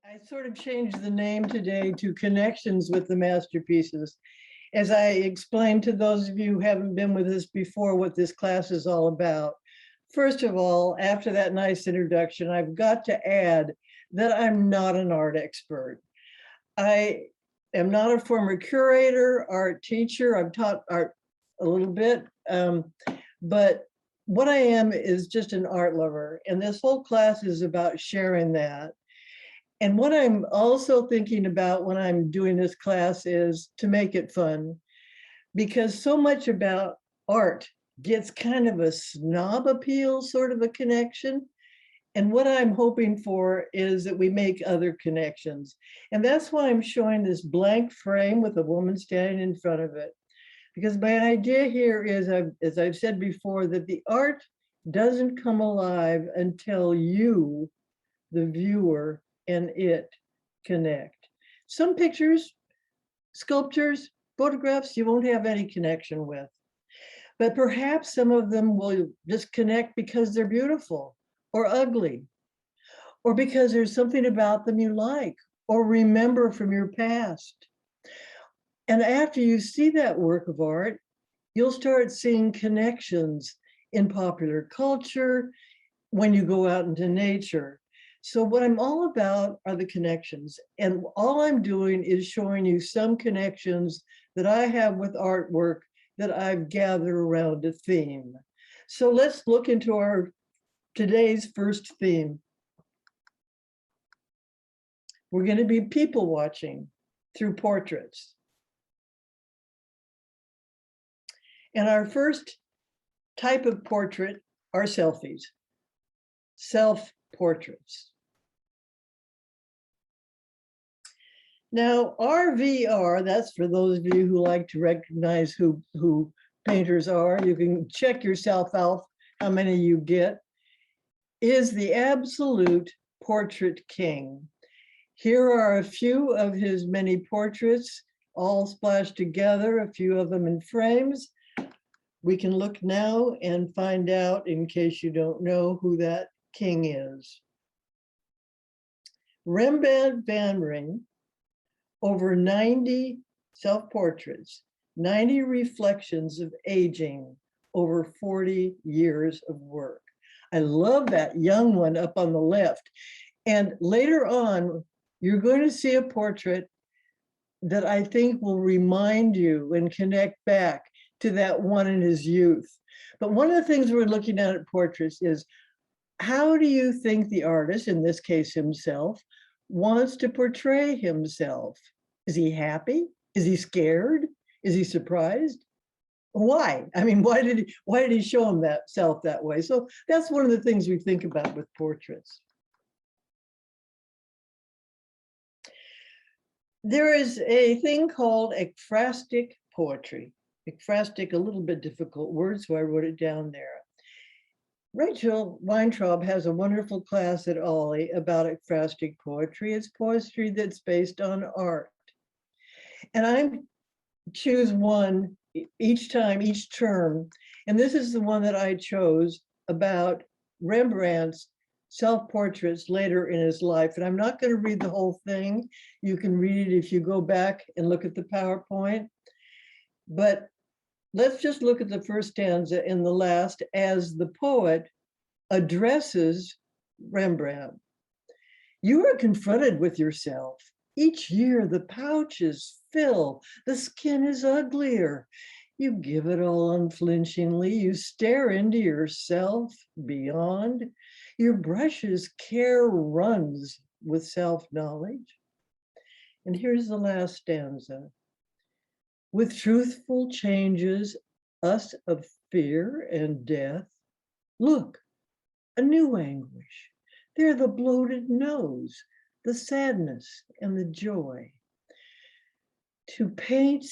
I sort of changed the name today to Connections with the Masterpieces. As I explained to those of you who haven't been with us before what this class is all about. First of all, after that nice introduction, I've got to add that I'm not an art expert. I am not a former curator, art teacher. I've taught art a little bit, but what I am is just an art lover. And this whole class is about sharing that. And what I'm also thinking about when I'm doing this class is to make it fun, because so much about art gets kind of a snob appeal, sort of a connection. And what I'm hoping for is that we make other connections. And that's why I'm showing this blank frame with a woman standing in front of it. Because my idea here is, as I've said before, that the art doesn't come alive until you, the viewer, and it connect. Some pictures, sculptures, photographs, you won't have any connection with. But perhaps some of them will just connect because they're beautiful or ugly, or because there's something about them you like or remember from your past. And after you see that work of art, you'll start seeing connections in popular culture when you go out into nature. So what I'm all about are the connections. And all I'm doing is showing you some connections that I have with artwork that I've gathered around a theme. So let's look into our today's first theme. We're going to be people watching through portraits. And our first type of portrait are selfies, self-portraits. Now, RVR, that's for those of you who like to recognize who painters are. You can check yourself out how many you get, is the absolute portrait king. Here are a few of his many portraits, all splashed together, a few of them in frames. We can look now and find out, in case you don't know, who that king is. Rembrandt van Rijn, over 90 self-portraits, 90 reflections of aging, over 40 years of work. I love that young one up on the left. And later on, you're going to see a portrait that I think will remind you and connect back to that one in his youth. But one of the things we're looking at portraits is, how do you think the artist, in this case himself, wants to portray himself? Is he happy? Is he scared? Is he surprised? Why? I mean, why did he show himself that way? So that's one of the things we think about with portraits. There is a thing called ekphrastic poetry. Ekphrastic, a little bit difficult word, so I wrote it down there. Rachel Weintraub has a wonderful class at Ollie about ekphrastic poetry. It's poetry that's based on art. And I choose one each time, each term. And this is the one that I chose about Rembrandt's self-portraits later in his life. And I'm not going to read the whole thing. You can read it if you go back and look at the PowerPoint. But let's just look at the first stanza and the last as the poet addresses Rembrandt. You are confronted with yourself. Each year the pouches fill, the skin is uglier. You give it all unflinchingly. You stare into yourself beyond. Your brush's care runs with self-knowledge. And here's the last stanza. With truthful changes, us of fear and death, look, a new anguish. There the bloated nose, the sadness and the joy. To paint,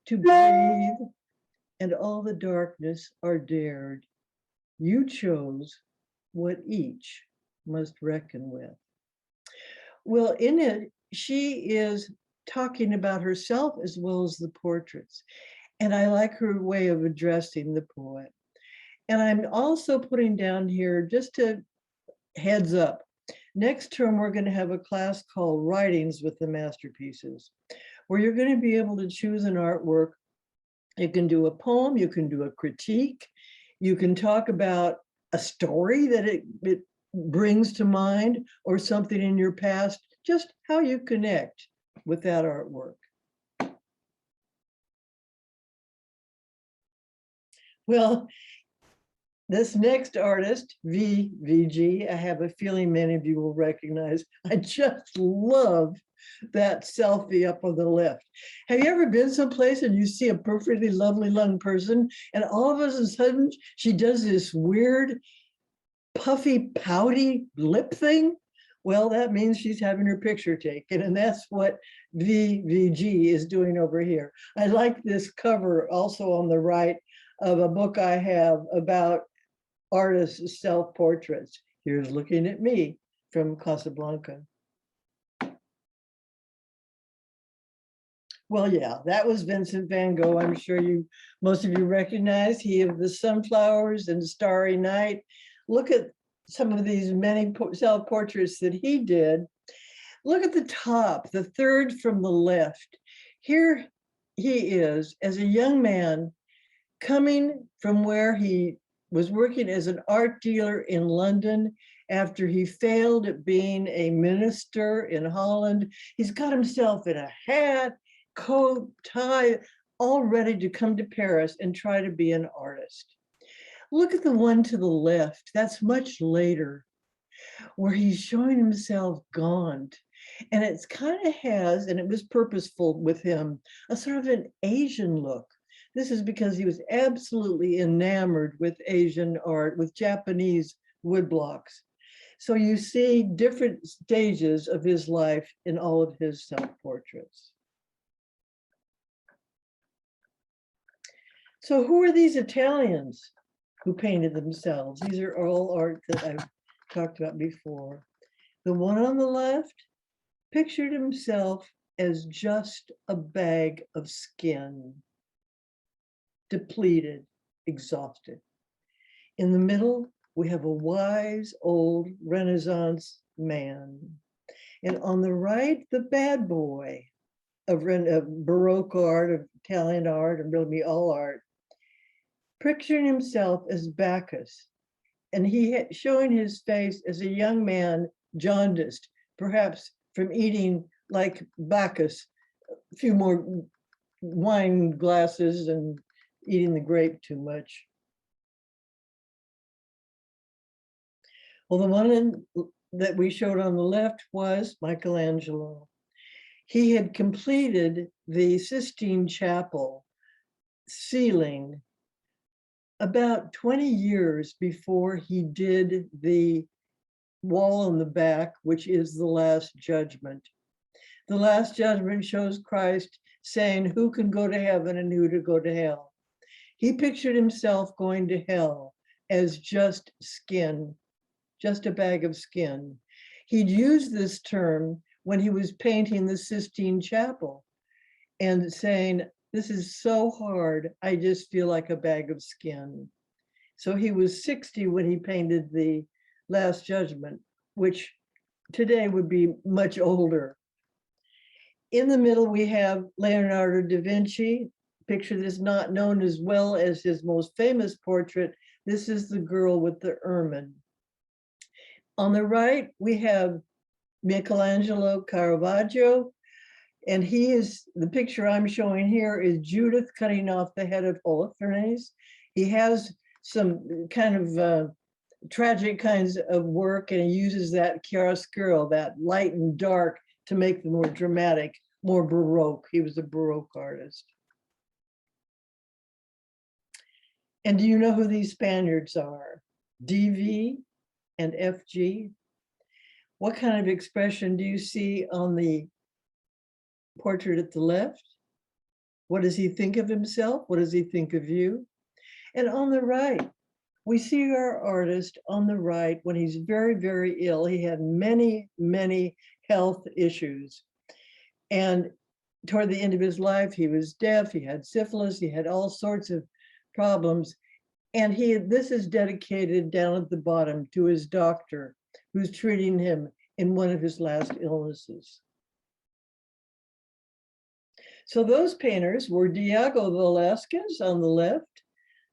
to breathe, and all the darkness are dared. You chose what each must reckon with. Well, in it, she is talking about herself as well as the portraits. And I like her way of addressing the poet. And I'm also putting down here, just to heads up, Next term, we're going to have a class called Writings with the Masterpieces, where you're going to be able to choose an artwork. You can do a poem, you can do a critique, you can talk about a story that it brings to mind or something in your past, just how you connect with that artwork. Well, this next artist, VG, I have a feeling many of you will recognize. I just love that selfie up on the left. Have you ever been someplace and you see a perfectly lovely young person and all of a sudden she does this weird, puffy, pouty lip thing? Well, that means she's having her picture taken, and that's what VG is doing over here. I like this cover also on the right of a book I have about artists' self-portraits. Here's looking at me from Casablanca. Well, yeah, that was Vincent Van Gogh. I'm sure most of you recognize. He of the Sunflowers and Starry Night. Look at some of these many self-portraits that he did. Look at the top, the third from the left. Here he is as a young man coming from where he was working as an art dealer in London after he failed at being a minister in Holland. He's got himself in a hat, coat, tie, all ready to come to Paris and try to be an artist. Look at the one to the left. That's much later, where he's showing himself gaunt. And it's kind of has, and it was purposeful with him, a sort of an Asian look. This is because he was absolutely enamored with Asian art, with Japanese woodblocks. So you see different stages of his life in all of his self-portraits. So who are these Italians who painted themselves? These are all art that I've talked about before. The one on the left pictured himself as just a bag of skin, depleted, exhausted. In the middle, we have a wise old Renaissance man. And on the right, the bad boy of Baroque art, of Italian art, and really all art, picturing himself as Bacchus. And he showing his face as a young man, jaundiced, perhaps from eating like Bacchus, a few more wine glasses and eating the grape too much. Well, the one that we showed on the left was Michelangelo. He had completed the Sistine Chapel ceiling about 20 years before he did the wall in the back, which is the Last Judgment. The Last Judgment shows Christ saying who can go to heaven and who to go to hell. He pictured himself going to hell as just skin, just a bag of skin. He'd used this term when he was painting the Sistine Chapel and saying, this is so hard, I just feel like a bag of skin. So he was 60 when he painted the Last Judgment, which today would be much older. In the middle, we have Leonardo da Vinci, picture that is not known as well as his most famous portrait. This is the girl with the ermine. On the right, we have Michelangelo Caravaggio, and he is, the picture I'm showing here is Judith cutting off the head of Holofernes. He has some kind of tragic kinds of work, and he uses that chiaroscuro, that light and dark, to make them more dramatic, more Baroque. He was a Baroque artist. And do you know who these Spaniards are? DV and FG. What kind of expression do you see on the portrait at the left? What does he think of himself? What does he think of you? And on the right, we see our artist on the right when he's very, very ill. He had many, many health issues. And toward the end of his life, he was deaf, he had syphilis, he had all sorts of problems. And this is dedicated down at the bottom to his doctor who's treating him in one of his last illnesses. So those painters were Diago Velasquez on the left,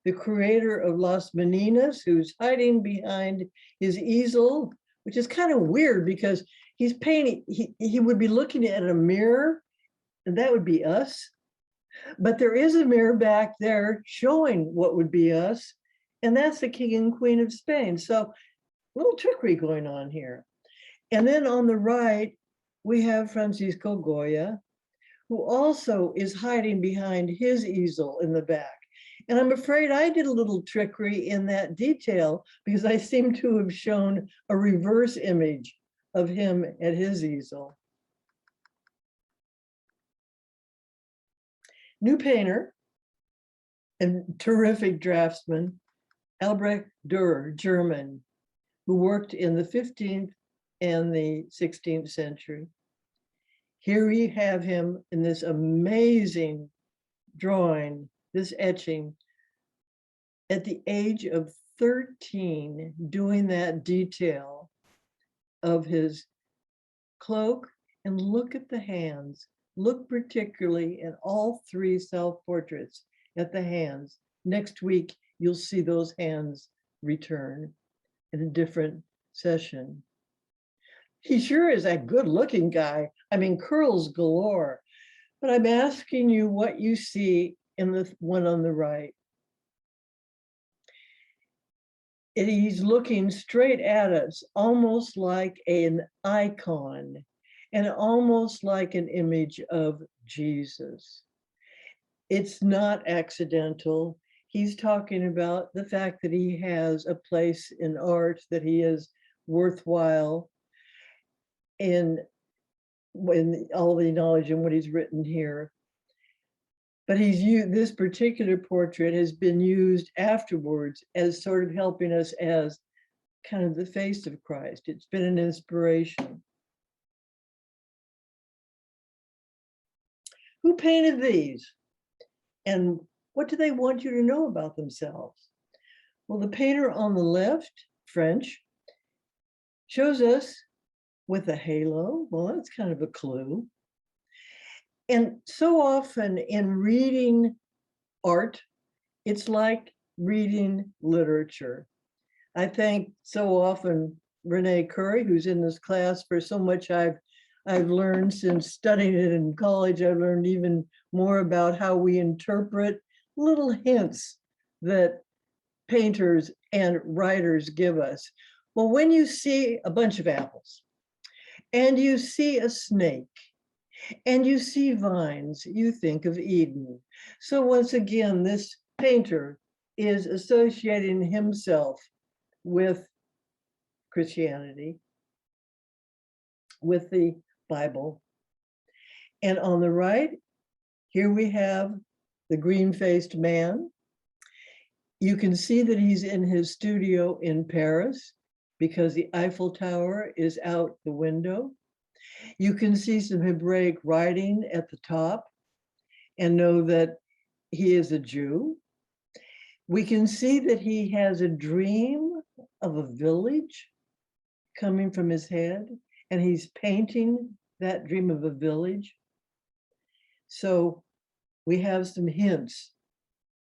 the creator of Las Meninas, who's hiding behind his easel, which is kind of weird because he's painting, he would be looking at a mirror, and that would be us. But there is a mirror back there showing what would be us, and that's the King and Queen of Spain. So a little trickery going on here. And then on the right, we have Francisco Goya, who also is hiding behind his easel in the back. And I'm afraid I did a little trickery in that detail because I seem to have shown a reverse image of him at his easel. New painter and terrific draftsman, Albrecht Dürer, German, who worked in the 15th and the 16th century. Here we have him in this amazing drawing, this etching, at the age of 13, doing that detail of his cloak. And look at the hands. Look particularly at all three self-portraits at the hands. Next week, you'll see those hands return in a different session. He sure is a good-looking guy. I mean, curls galore. But I'm asking you what you see in the one on the right. And he's looking straight at us, almost like an icon, and almost like an image of Jesus. It's not accidental. He's talking about the fact that he has a place in art, that he is worthwhile in all the knowledge and what he's written here. But this particular portrait has been used afterwards as sort of helping us as kind of the face of Christ. It's been an inspiration. Who painted these? And what do they want you to know about themselves? Well, the painter on the left, French, shows us with a halo. Well, that's kind of a clue. And so often in reading art, it's like reading literature. I thank so often Renee Curry, who's in this class, for so much I've learned since studying it in college. I've learned even more about how we interpret little hints that painters and writers give us. Well, when you see a bunch of apples and you see a snake and you see vines, you think of Eden. So once again, this painter is associating himself with Christianity, with the Bible. And on the right, here we have the green-faced man. You can see that he's in his studio in Paris because the Eiffel Tower is out the window. You can see some Hebraic writing at the top and know that he is a Jew. We can see that he has a dream of a village coming from his head, and he's painting that dream of a village. So we have some hints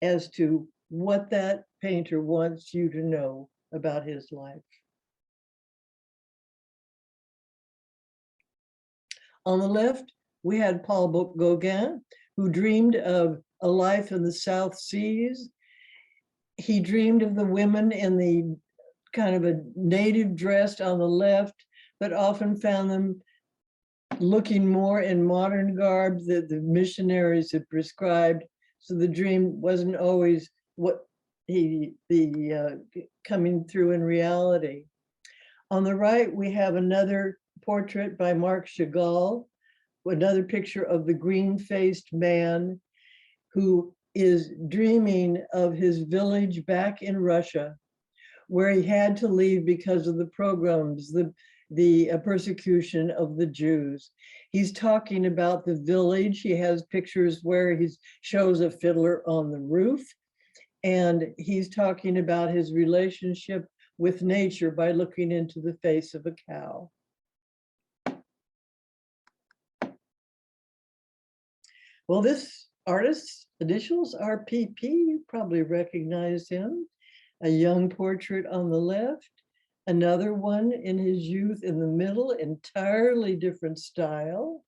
as to what that painter wants you to know about his life. On the left, we had Paul Gauguin, who dreamed of a life in the South Seas. He dreamed of the women in the kind of a native dress on the left, but often found them looking more in modern garb that the missionaries had prescribed. So the dream wasn't always what coming through in reality. On the right, we have another portrait by Marc Chagall, another picture of the green-faced man who is dreaming of his village back in Russia, where he had to leave because of the pogroms, the persecution of the Jews. He's talking about the village. He has pictures where he shows a fiddler on the roof, and he's talking about his relationship with nature by looking into the face of a cow. Well, this artist's initials are PP. You probably recognize him. A young portrait on the left, another one in his youth in the middle, entirely different style.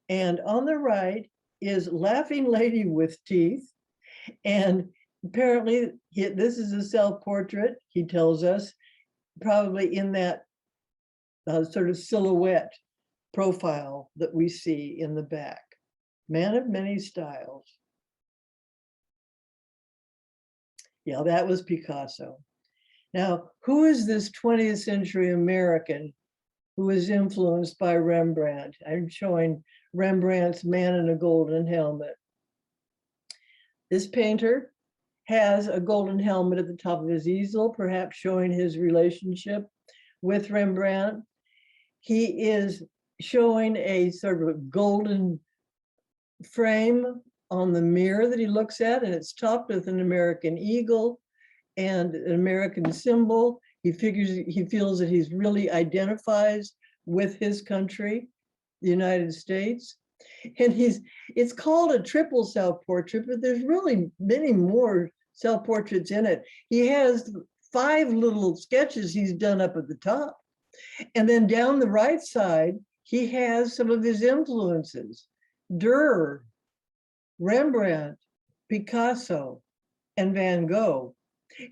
And on the right is Laughing Lady with Teeth. And apparently this is a self-portrait, he tells us, probably in that sort of silhouette profile that we see in the back. Man of many styles. Yeah, that was Picasso. Now, who is this 20th century American who is influenced by Rembrandt? I'm showing Rembrandt's Man in a Golden Helmet. This painter has a golden helmet at the top of his easel, perhaps showing his relationship with Rembrandt. He is showing a sort of a golden frame on the mirror that he looks at, and it's topped with an American eagle and an American symbol. He feels that he's really identifies with his country, the United States. And it's called a triple self-portrait, but there's really many more self-portraits in it. He has 5 little sketches he's done up at the top. And then down the right side, he has some of his influences: Dürer, Rembrandt, Picasso, and Van Gogh.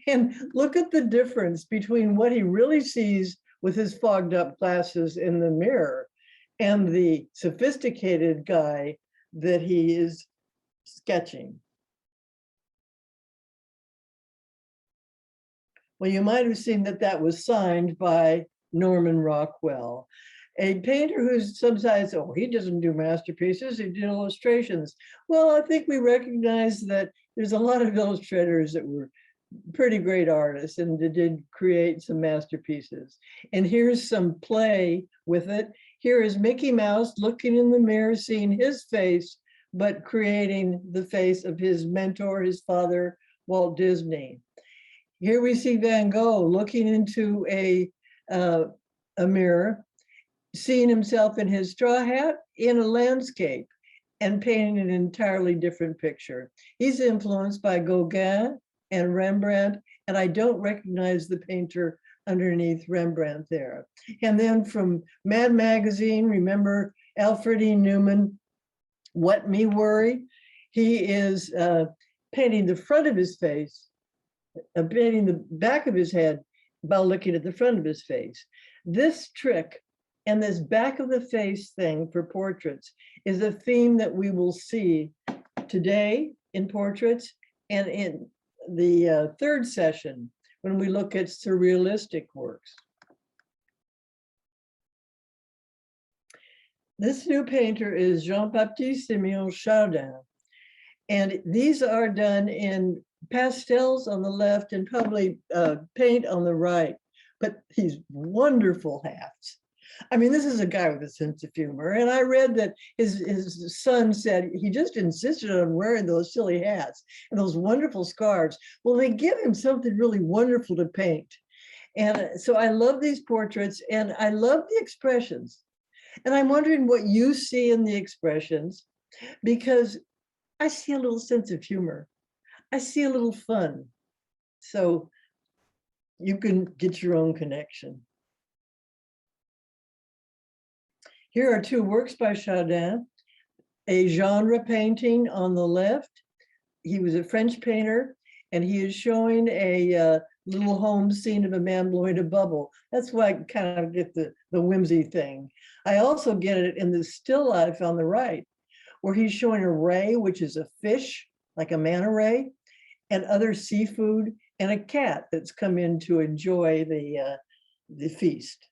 And look at the difference between what he really sees with his fogged up glasses in the mirror and the sophisticated guy that he is sketching. Well, you might have seen that that was signed by Norman Rockwell, a painter who's sometimes, oh, he doesn't do masterpieces, he did illustrations. Well, I think we recognize that there's a lot of illustrators that were pretty great artists and did create some masterpieces. And here's some play with it. Here is Mickey Mouse looking in the mirror, seeing his face, but creating the face of his mentor, his father, Walt Disney. Here we see Van Gogh looking into a mirror, seeing himself in his straw hat in a landscape and painting an entirely different picture. He's influenced by Gauguin and Rembrandt, and I don't recognize the painter underneath Rembrandt there. And then from Mad Magazine, remember Alfred E. Newman, What Me Worry? He is painting the front of his face, painting the back of his head by looking at the front of his face. This trick and this back of the face thing for portraits is a theme that we will see today in portraits and in the third session when we look at surrealistic works. This new painter is Jean-Baptiste Simeon Chardin, and these are done in pastels on the left and probably paint on the right, but these wonderful hats. I mean, this is a guy with a sense of humor, and I read that his son said he just insisted on wearing those silly hats and those wonderful scarves. Well, they give him something really wonderful to paint. And so I love these portraits, and I love the expressions. And I'm wondering what you see in the expressions, because I see a little sense of humor. I see a little fun. So you can get your own connection. Here are 2 works by Chardin, a genre painting on the left. He was a French painter, and he is showing a little home scene of a man blowing a bubble. That's why I kind of get the whimsy thing. I also get it in the still life on the right, where he's showing a ray, which is a fish, like a manta ray, and other seafood, and a cat that's come in to enjoy the feast.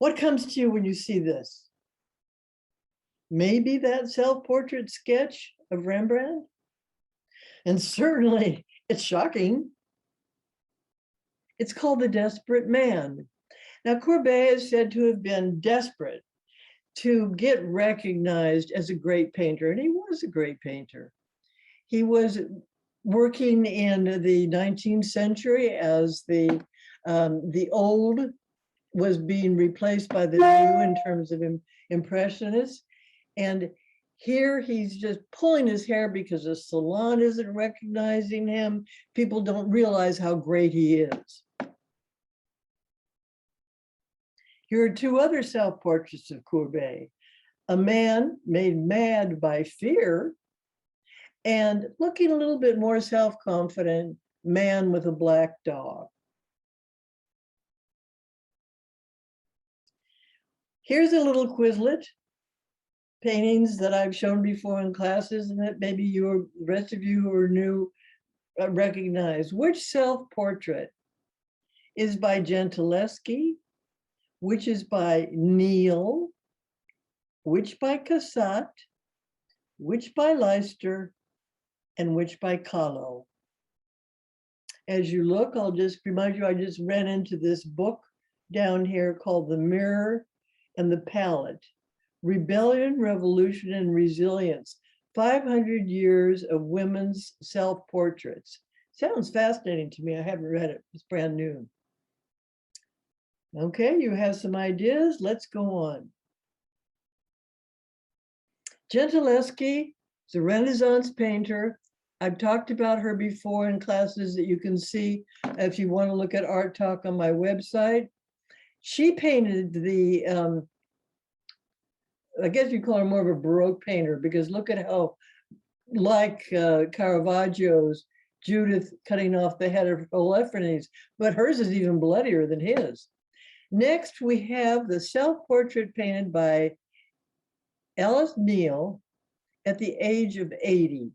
What comes to you when you see this? Maybe that self-portrait sketch of Rembrandt? And certainly it's shocking. It's called The Desperate Man. Now, Courbet is said to have been desperate to get recognized as a great painter, and he was a great painter. He was working in the 19th century as the old was being replaced by the new in terms of impressionists. And here he's just pulling his hair because the salon isn't recognizing him. People don't realize how great he is. Here are two other self-portraits of Courbet. A man made mad by fear and looking a little bit more self-confident man with a black dog. Here's a little Quizlet, paintings that I've shown before in classes and that maybe the rest of you who are new recognize. Which self-portrait is by Gentileschi, which is by Mcneil, which by Cassatt, which by Leicester, and which by Kahlo? As you look, I'll just remind you, I just ran into this book down here called The Mirror and the Palette, Rebellion, Revolution, and Resilience, 500 Years of Women's Self-Portraits. Sounds fascinating to me. I haven't read it. It's brand new. Okay, you have some ideas. Let's go on. Gentileschi is a Renaissance painter. I've talked about her before in classes that you can see if you want to look at Art Talk on my website. She painted the, I guess you call her more of a Baroque painter, because look at how, like Caravaggio's Judith cutting off the head of Holofernes, but hers is even bloodier than his. Next, we have the self-portrait painted by Alice Mcneil at the age of 80,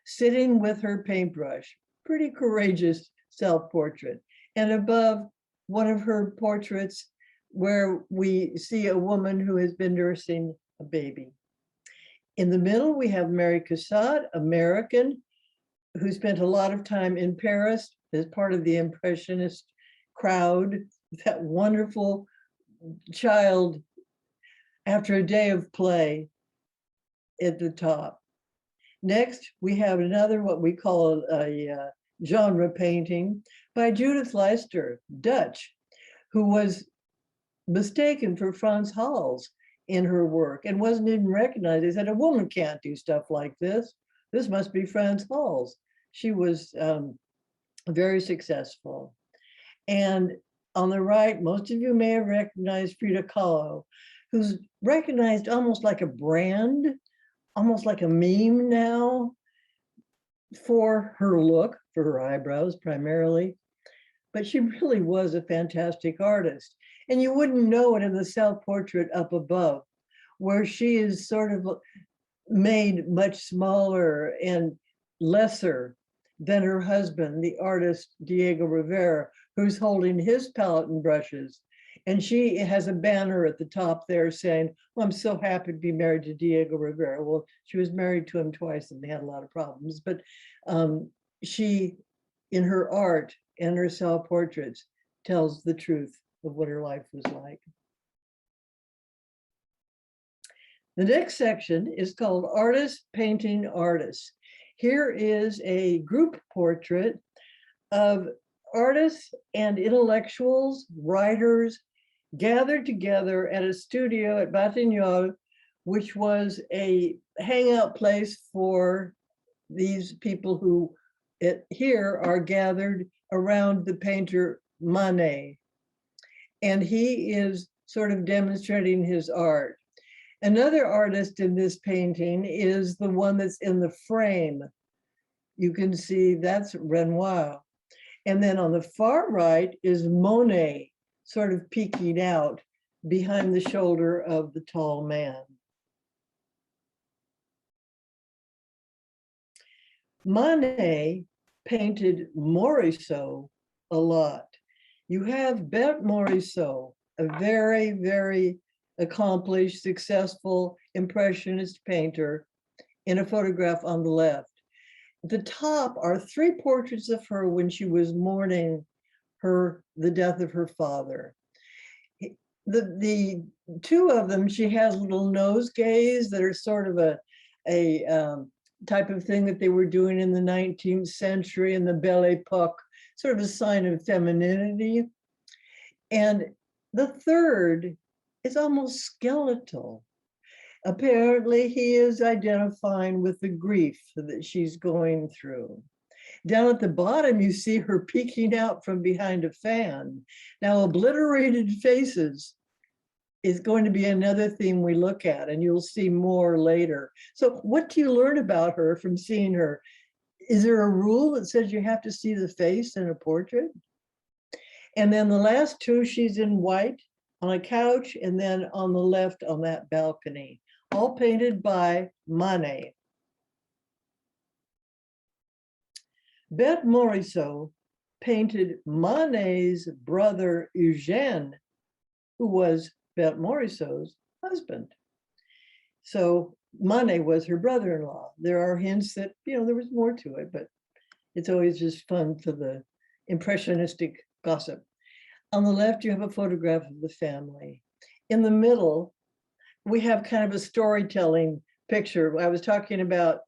sitting with her paintbrush. Pretty courageous self-portrait. And above, one of her portraits where we see a woman who has been nursing a baby. In the middle, we have Mary Cassatt, American, who spent a lot of time in Paris as part of the Impressionist crowd, that wonderful child after a day of play at the top. Next, we have another, what we call a genre painting by Judith Leicester, Dutch, who was mistaken for Frans Hals in her work and wasn't even recognized. They said, a woman can't do stuff like this. This must be Frans Hals. She was very successful. And on the right, most of you may have recognized Frida Kahlo, who's recognized almost like a brand, almost like a meme now, for her look, for her eyebrows primarily. But she really was a fantastic artist. And you wouldn't know it in the self-portrait up above, where she is sort of made much smaller and lesser than her husband, the artist Diego Rivera, who's holding his palette and brushes. And she has a banner at the top there saying, well, I'm so happy to be married to Diego Rivera. Well, she was married to him twice and they had a lot of problems. But she, in her art and her self-portraits, tells the truth of what her life was like. The next section is called Artists Painting Artists. Here is a group portrait of artists and intellectuals, writers, gathered together at a studio at Batignolles, which was a hangout place for these people who here are gathered around the painter Manet. And he is sort of demonstrating his art. Another artist in this painting is the one that's in the frame. You can see that's Renoir. And then on the far right is Monet, sort of peeking out behind the shoulder of the tall man. Manet painted Morisot a lot. You have Berthe Morisot, a very, very accomplished, successful Impressionist painter, in a photograph on the left. At the top are 3 portraits of her when she was mourning the death of her father. The 2 of them, she has little nosegays that are sort of a type of thing that they were doing in the 19th century in the Belle Epoque, sort of a sign of femininity. And The third is almost skeletal. Apparently, he is identifying with the grief that she's going through. Down at the bottom, you see her peeking out from behind a fan. Now, obliterated faces is going to be another theme we look at, and you'll see more later. So what do you learn about her from seeing her? Is there a rule that says you have to see the face in a portrait? And then the last two, she's in white on a couch, and then on the left on that balcony, all painted by Manet. Berthe Morisot painted Manet's brother Eugène, who was Berthe Morisot's husband. So Manet was her brother-in-law. There are hints that, there was more to it, but it's always just fun for the impressionistic gossip. On the left, you have a photograph of the family. In the middle, we have kind of a storytelling picture. I was talking about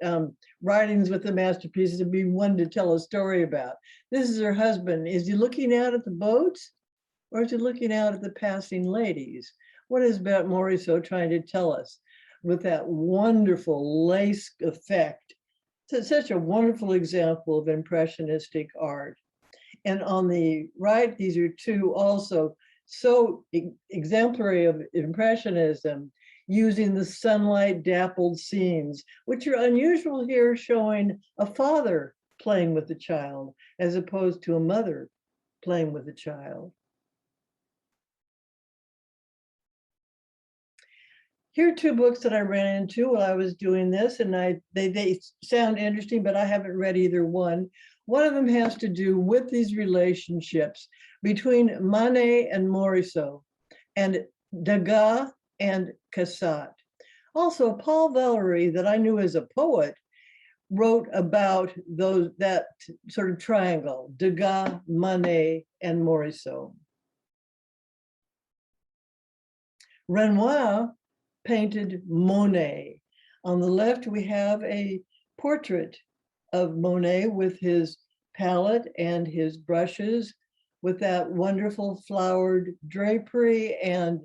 writings with the masterpieces to be one to tell a story about. This is her husband. Is he looking out at the boats, or is he looking out at the passing ladies? What is Berthe Morisot trying to tell us with that wonderful lace effect? It's such a wonderful example of impressionistic art. And on the right, these are two also so exemplary of impressionism, using the sunlight dappled scenes, which are unusual here, showing a father playing with the child as opposed to a mother playing with the child. Here are two books that I ran into while I was doing this, and they sound interesting, but I haven't read either one. One of them has to do with these relationships between Manet and Morisot, and Degas and Cassatt. Also, Paul Valéry, that I knew as a poet, wrote about that sort of triangle, Degas, Manet, and Morisot. Renoir painted Monet. On the left, we have a portrait of Monet with his palette and his brushes, with that wonderful flowered drapery and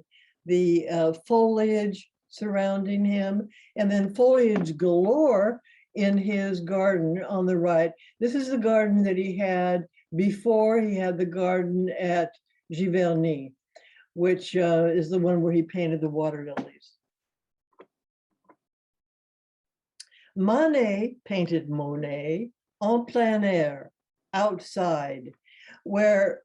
the foliage surrounding him, and then foliage galore in his garden on the right. This is the garden that he had before he had the garden at Giverny, which is the one where he painted the water lilies. Manet painted Monet en plein air, outside, where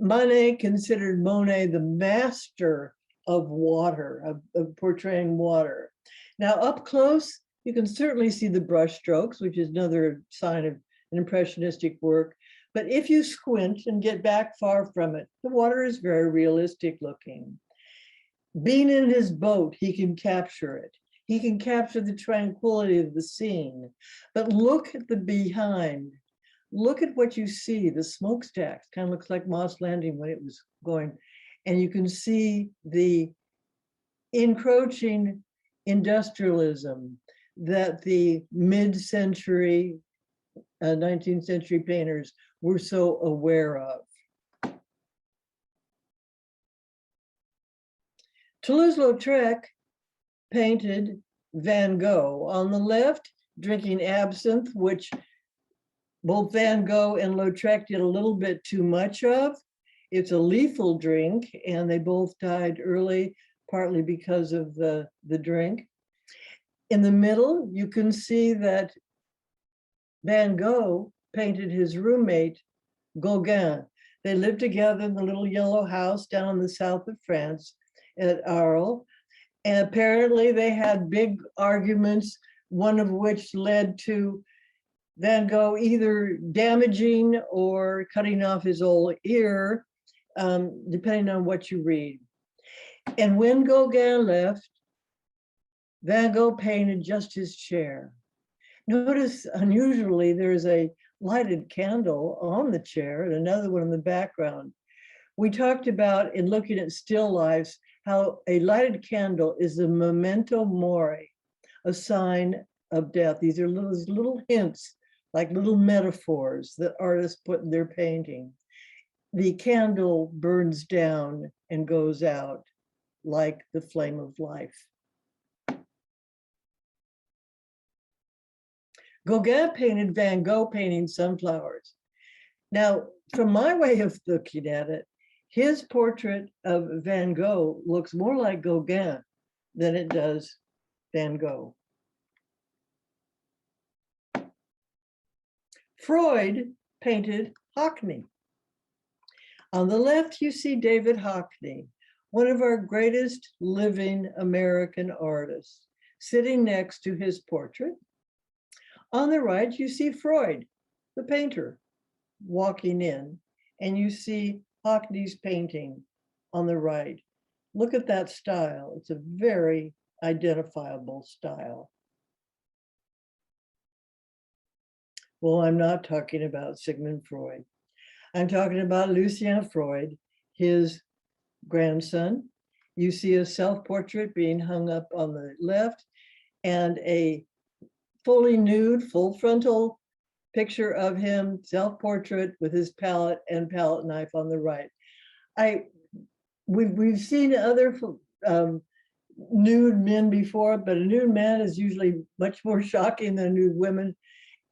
Manet considered Monet the master of water, of portraying water. Now, up close, you can certainly see the brush strokes, which is another sign of an impressionistic work. But if you squint and get back far from it, the water is very realistic looking. Being in his boat, he can capture it. He can capture the tranquility of the scene. But look at the behind. Look at what you see. The smokestacks kind of looks like Moss Landing when it was going. And you can see the encroaching industrialism that the mid-century, 19th century painters were so aware of. Toulouse-Lautrec painted Van Gogh. On the left, drinking absinthe, which both Van Gogh and Lautrec did a little bit too much of. It's a lethal drink, and they both died early, partly because of the drink. In the middle, you can see that Van Gogh painted his roommate, Gauguin. They lived together in the little yellow house down in the south of France at Arles. And apparently they had big arguments, one of which led to Van Gogh either damaging or cutting off his old ear, depending on what you read. And when Gauguin left, Van Gogh painted just his chair. Notice, unusually, there's a lighted candle on the chair and another one in the background. We talked about, in looking at still lifes, how a lighted candle is a memento mori, a sign of death. These are little hints, like little metaphors that artists put in their painting. the candle burns down and goes out like the flame of life. Gauguin painted Van Gogh painting sunflowers. Now, from my way of looking at it, his portrait of Van Gogh looks more like Gauguin than it does Van Gogh. Freud painted Hockney. On the left, you see David Hockney, one of our greatest living American artists, sitting next to his portrait. On the right, you see Freud, the painter, walking in, and you see Hockney's painting on the right. Look at that style. It's a very identifiable style. Well, I'm not talking about Sigmund Freud. I'm talking about Lucien Freud, his grandson. You see a self-portrait being hung up on the left and a fully nude, full frontal picture of him, self-portrait with his palette and palette knife on the right. We've seen other nude men before, but a nude man is usually much more shocking than nude women.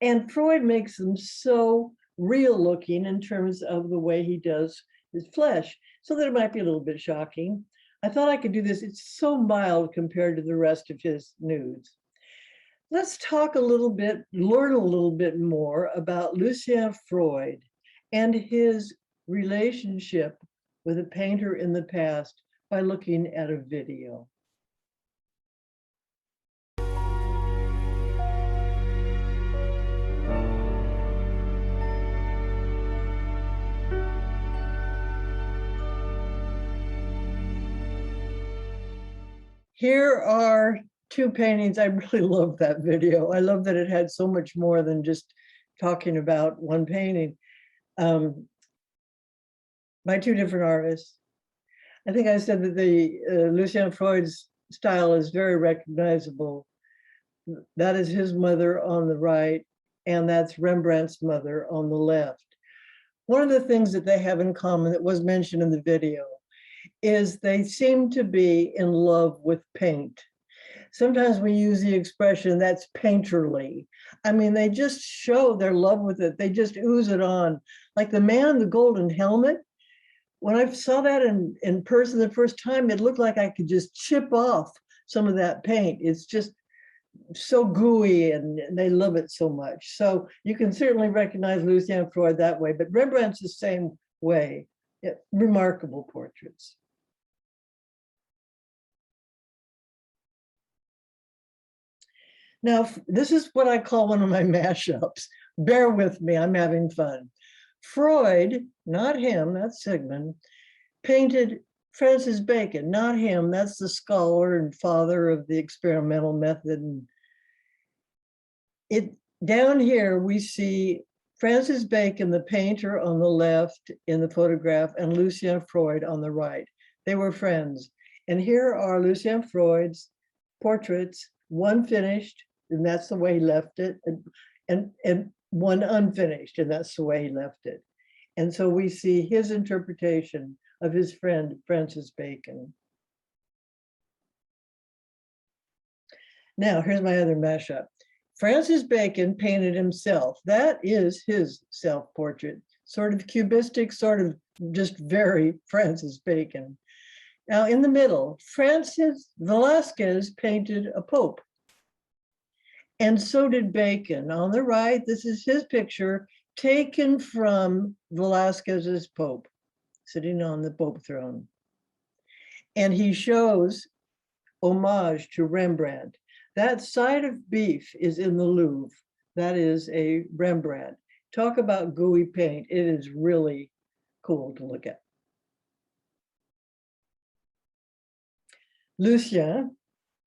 And Freud makes them so real looking in terms of the way he does his flesh, so that it might be a little bit shocking. I thought I could do this. It's so mild compared to the rest of his nudes. Let's talk a little bit, learn a little bit more about Lucien Freud and his relationship with a painter in the past by looking at a video. Here are two paintings. I really love that video. I love that it had so much more than just talking about one painting by two different artists. I think I said that the Lucien Freud's style is very recognizable. That is his mother on the right, and that's Rembrandt's mother on the left. One of the things that they have in common that was mentioned in the video is they seem to be in love with paint. Sometimes we use the expression that's painterly. I mean, they just show their love with it. They just ooze it on. Like the man in the golden helmet, when I saw that in person the first time, it looked like I could just chip off some of that paint. It's just so gooey and they love it so much. So you can certainly recognize Lucien Freud that way, but Rembrandt's the same way. Yeah, remarkable portraits. Now, this is what I call one of my mashups. Bear with me, I'm having fun. Freud, not him, that's Sigmund, painted Francis Bacon, not him, that's the scholar and father of the experimental method. Down here, we see Francis Bacon, the painter, on the left in the photograph, and Lucien Freud on the right. They were friends. And here are Lucien Freud's portraits, one finished, and that's the way he left it, and one unfinished, and that's the way he left it. And so we see his interpretation of his friend, Francis Bacon. Now, here's my other mashup. Francis Bacon painted himself. That is his self-portrait, sort of cubistic, sort of just very Francis Bacon. Now, in the middle, Francis Velasquez painted a pope. And so did Bacon. On the right, this is his picture taken from Velasquez's pope, sitting on the pope throne. And he shows homage to Rembrandt. That side of beef is in the Louvre. That is a Rembrandt. Talk about gooey paint. It is really cool to look at. Lucien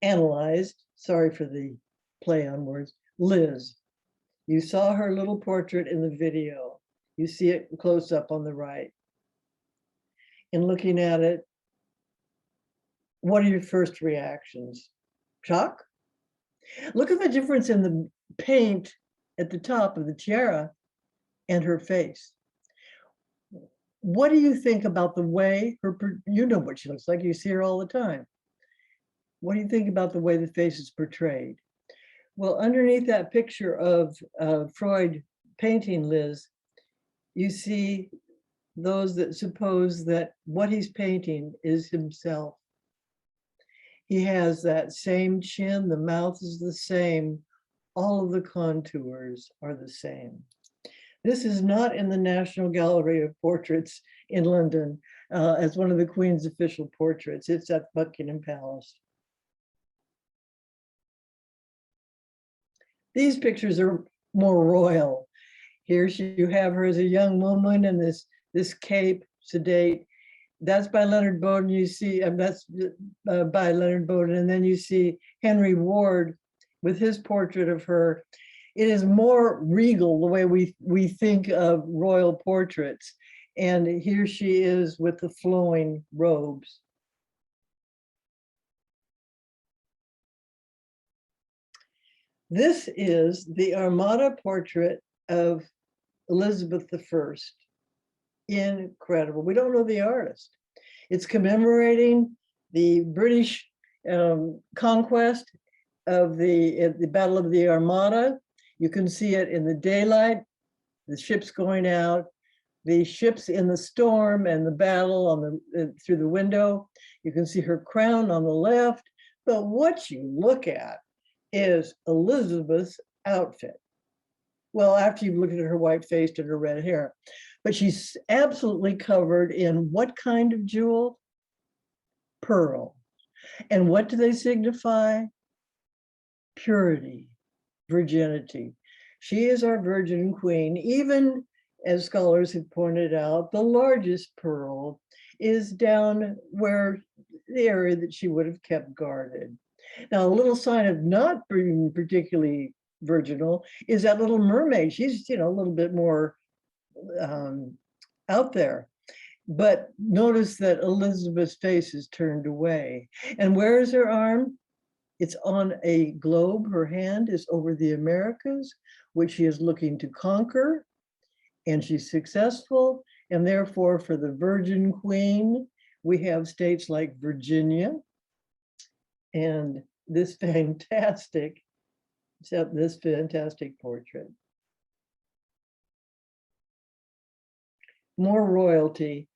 analyzed, sorry for the play on words, Liz. You saw her little portrait in the video. You see it close up on the right. In looking at it, what are your first reactions? Shock? Look at the difference in the paint at the top of the tiara and her face. what do you think about the way you know what she looks like, you see her all the time. What do you think about the way the face is portrayed? Well, underneath that picture of Freud painting Liz, you see those that suppose that what he's painting is himself. He has that same chin, the mouth is the same, all of the contours are the same. This is not in the National Gallery of Portraits in London as one of the Queen's official portraits. It's at Buckingham Palace. These pictures are more royal. Here you have her as a young woman in this cape, sedate. That's by Leonard Bowden. You see, that's by Leonard Bowden. And then you see Henry Ward with his portrait of her. It is more regal the way we think of royal portraits. And here she is with the flowing robes. This is the Armada portrait of Elizabeth I. Incredible. We don't know the artist. It's commemorating the British conquest of the Battle of the Armada. You can see it in the daylight, the ships going out, the ships in the storm and the battle on through the window. You can see her crown on the left, but what you look at is Elizabeth's outfit. Well, after you've looked at her white face and her red hair, but she's absolutely covered in what kind of jewel? Pearl. And what do they signify? Purity, virginity. She is our virgin queen. Even as scholars have pointed out, the largest pearl is down where the area that she would have kept guarded. Now, a little sign of not being particularly virginal is that little mermaid. She's, a little bit more out there. But notice that Elizabeth's face is turned away. And where is her arm? It's on a globe. Her hand is over the Americas, which she is looking to conquer. And she's successful. And therefore, for the Virgin Queen, we have states like Virginia and this fantastic portrait. More royalty.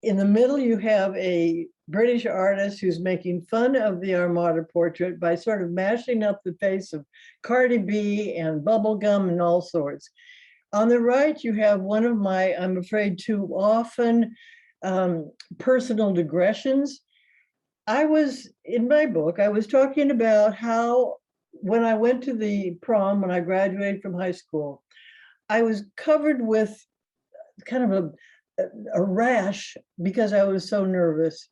In the middle, you have a British artist who's making fun of the Armada portrait by sort of mashing up the face of Cardi B and bubblegum and all sorts. On the right, you have one of my, I'm afraid, too often personal digressions. In my book, I was talking about how when I went to the prom, when I graduated from high school, I was covered with kind of a rash because I was so nervous.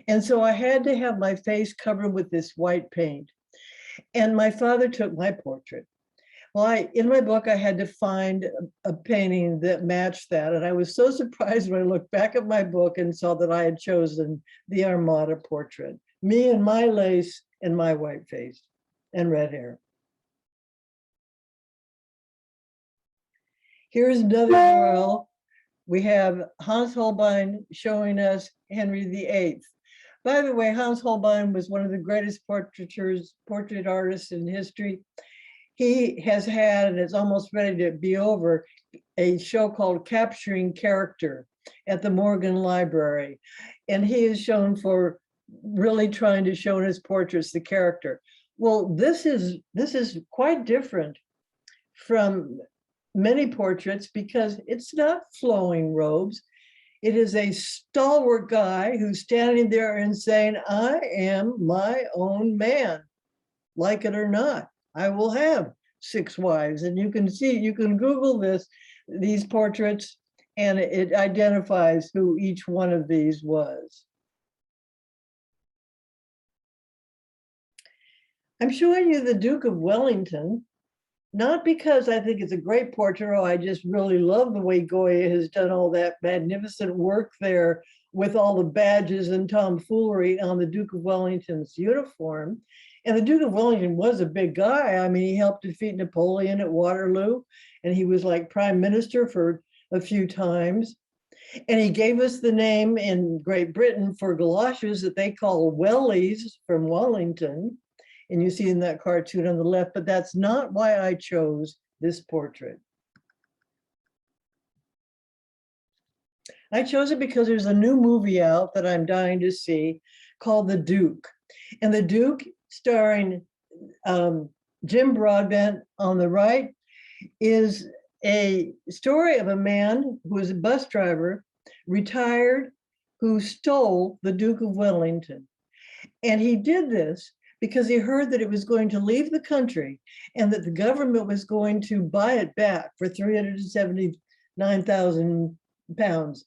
And so I had to have my face covered with this white paint. And my father took my portrait. Well, in my book, I had to find a painting that matched that. And I was so surprised when I looked back at my book and saw that I had chosen the Armada portrait, me and my lace and my white face and red hair. Here's another royal. We have Hans Holbein showing us Henry VIII. By the way, Hans Holbein was one of the greatest portrait artists in history. He has had, and it's almost ready to be over, a show called Capturing Character at the Morgan Library. And he is shown for really trying to show in his portraits the character. Well, this is quite different from many portraits because it's not flowing robes. It is a stalwart guy who's standing there and saying, I am my own man, like it or not. I will have 6 wives. And you can see, you can Google these portraits, and it identifies who each one of these was. I'm showing you the Duke of Wellington, not because I think it's a great portrait, or I just really love the way Goya has done all that magnificent work there with all the badges and tomfoolery on the Duke of Wellington's uniform. And the Duke of Wellington was a big guy. I mean, he helped defeat Napoleon at Waterloo, and he was like prime minister for a few times. And he gave us the name in Great Britain for galoshes that they call wellies from Wellington. And you see in that cartoon on the left, but that's not why I chose this portrait. I chose it because there's a new movie out that I'm dying to see called The Duke. And The Duke, starring Jim Broadbent on the right, is a story of a man who was a bus driver, retired, who stole the Duke of Wellington. And he did this because he heard that it was going to leave the country and that the government was going to buy it back for 379,000 pounds.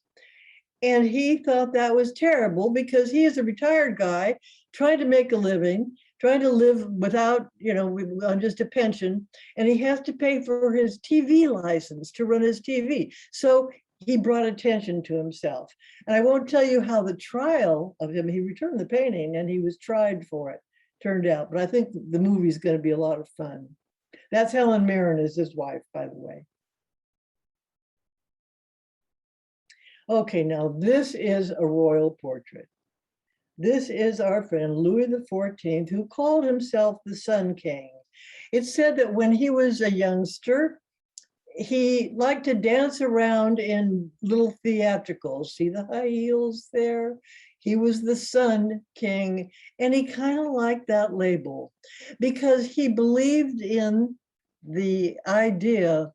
And he thought that was terrible because he is a retired guy trying to make a living, trying to live without, on just a pension, and he has to pay for his TV license to run his TV. So he brought attention to himself. And I won't tell you how the trial of him, he returned the painting and he was tried for it, turned out. But I think the movie's going to be a lot of fun. That's Helen Mirren is his wife, by the way. Okay, now this is a royal portrait. This is our friend Louis XIV, who called himself the Sun King. It's said that when he was a youngster, he liked to dance around in little theatricals. See the high heels there? He was the Sun King, and he kind of liked that label because he believed in the idea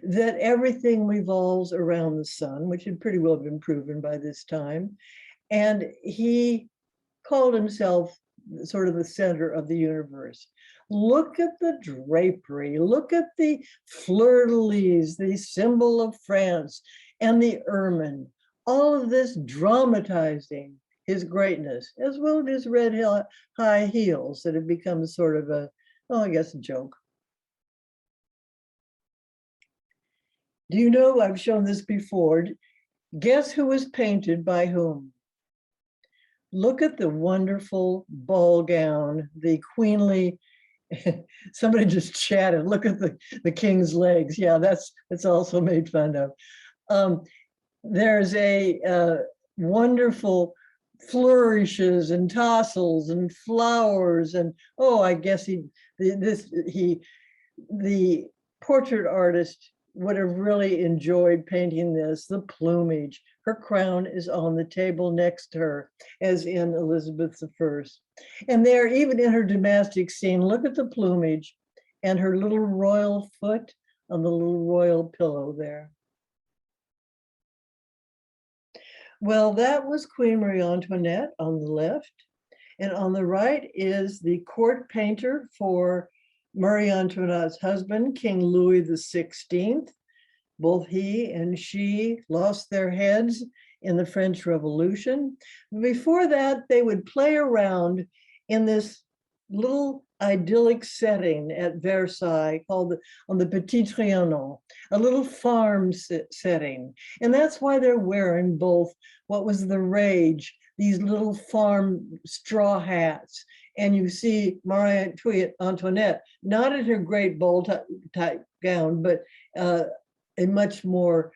that everything revolves around the sun, which had pretty well been proven by this time. And he called himself sort of the center of the universe. Look at the drapery, look at the fleur-de-lis, the symbol of France, and the ermine, all of this dramatizing his greatness, as well as his red high heels that have become sort of a, I guess, a joke. Do you know, I've shown this before, guess who was painted by whom? Look at the wonderful ball gown, the queenly, somebody just chatted, look at the king's legs. Yeah, that's also made fun of. There's a wonderful flourishes and tassels and flowers and, I guess the portrait artist would have really enjoyed painting this, the plumage. Her crown is on the table next to her, as in Elizabeth I. And there, even in her domestic scene, look at the plumage and her little royal foot on the little royal pillow there. Well, that was Queen Marie Antoinette on the left. And on the right is the court painter for Marie Antoinette's husband, King Louis XVI. Both he and she lost their heads in the French Revolution. Before that, they would play around in this little idyllic setting at Versailles called on the Petit Trianon, a little farm setting. And that's why they're wearing both what was the rage, these little farm straw hats. And you see Marie Antoinette, not in her great bowl type gown, but a much more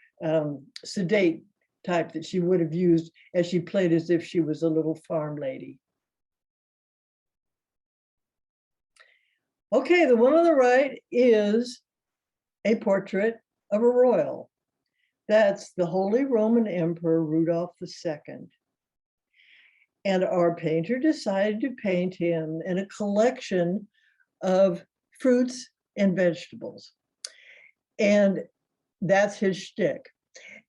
sedate type that she would have used as she played as if she was a little farm lady. Okay, the one on the right is a portrait of a royal. That's the Holy Roman Emperor Rudolph II. And our painter decided to paint him in a collection of fruits and vegetables. And that's his shtick.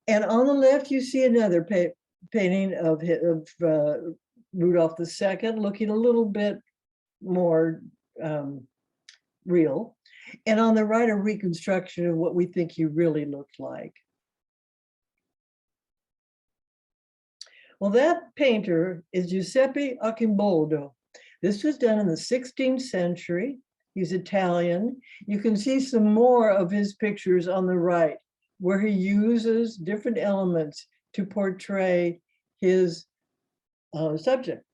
And on the left, you see another painting of Rudolph II, looking a little bit more real. And on the right, a reconstruction of what we think he really looked like. Well, that painter is Giuseppe Akimboldo. This was done in the 16th century. He's Italian. You can see some more of his pictures on the right, where he uses different elements to portray his subject.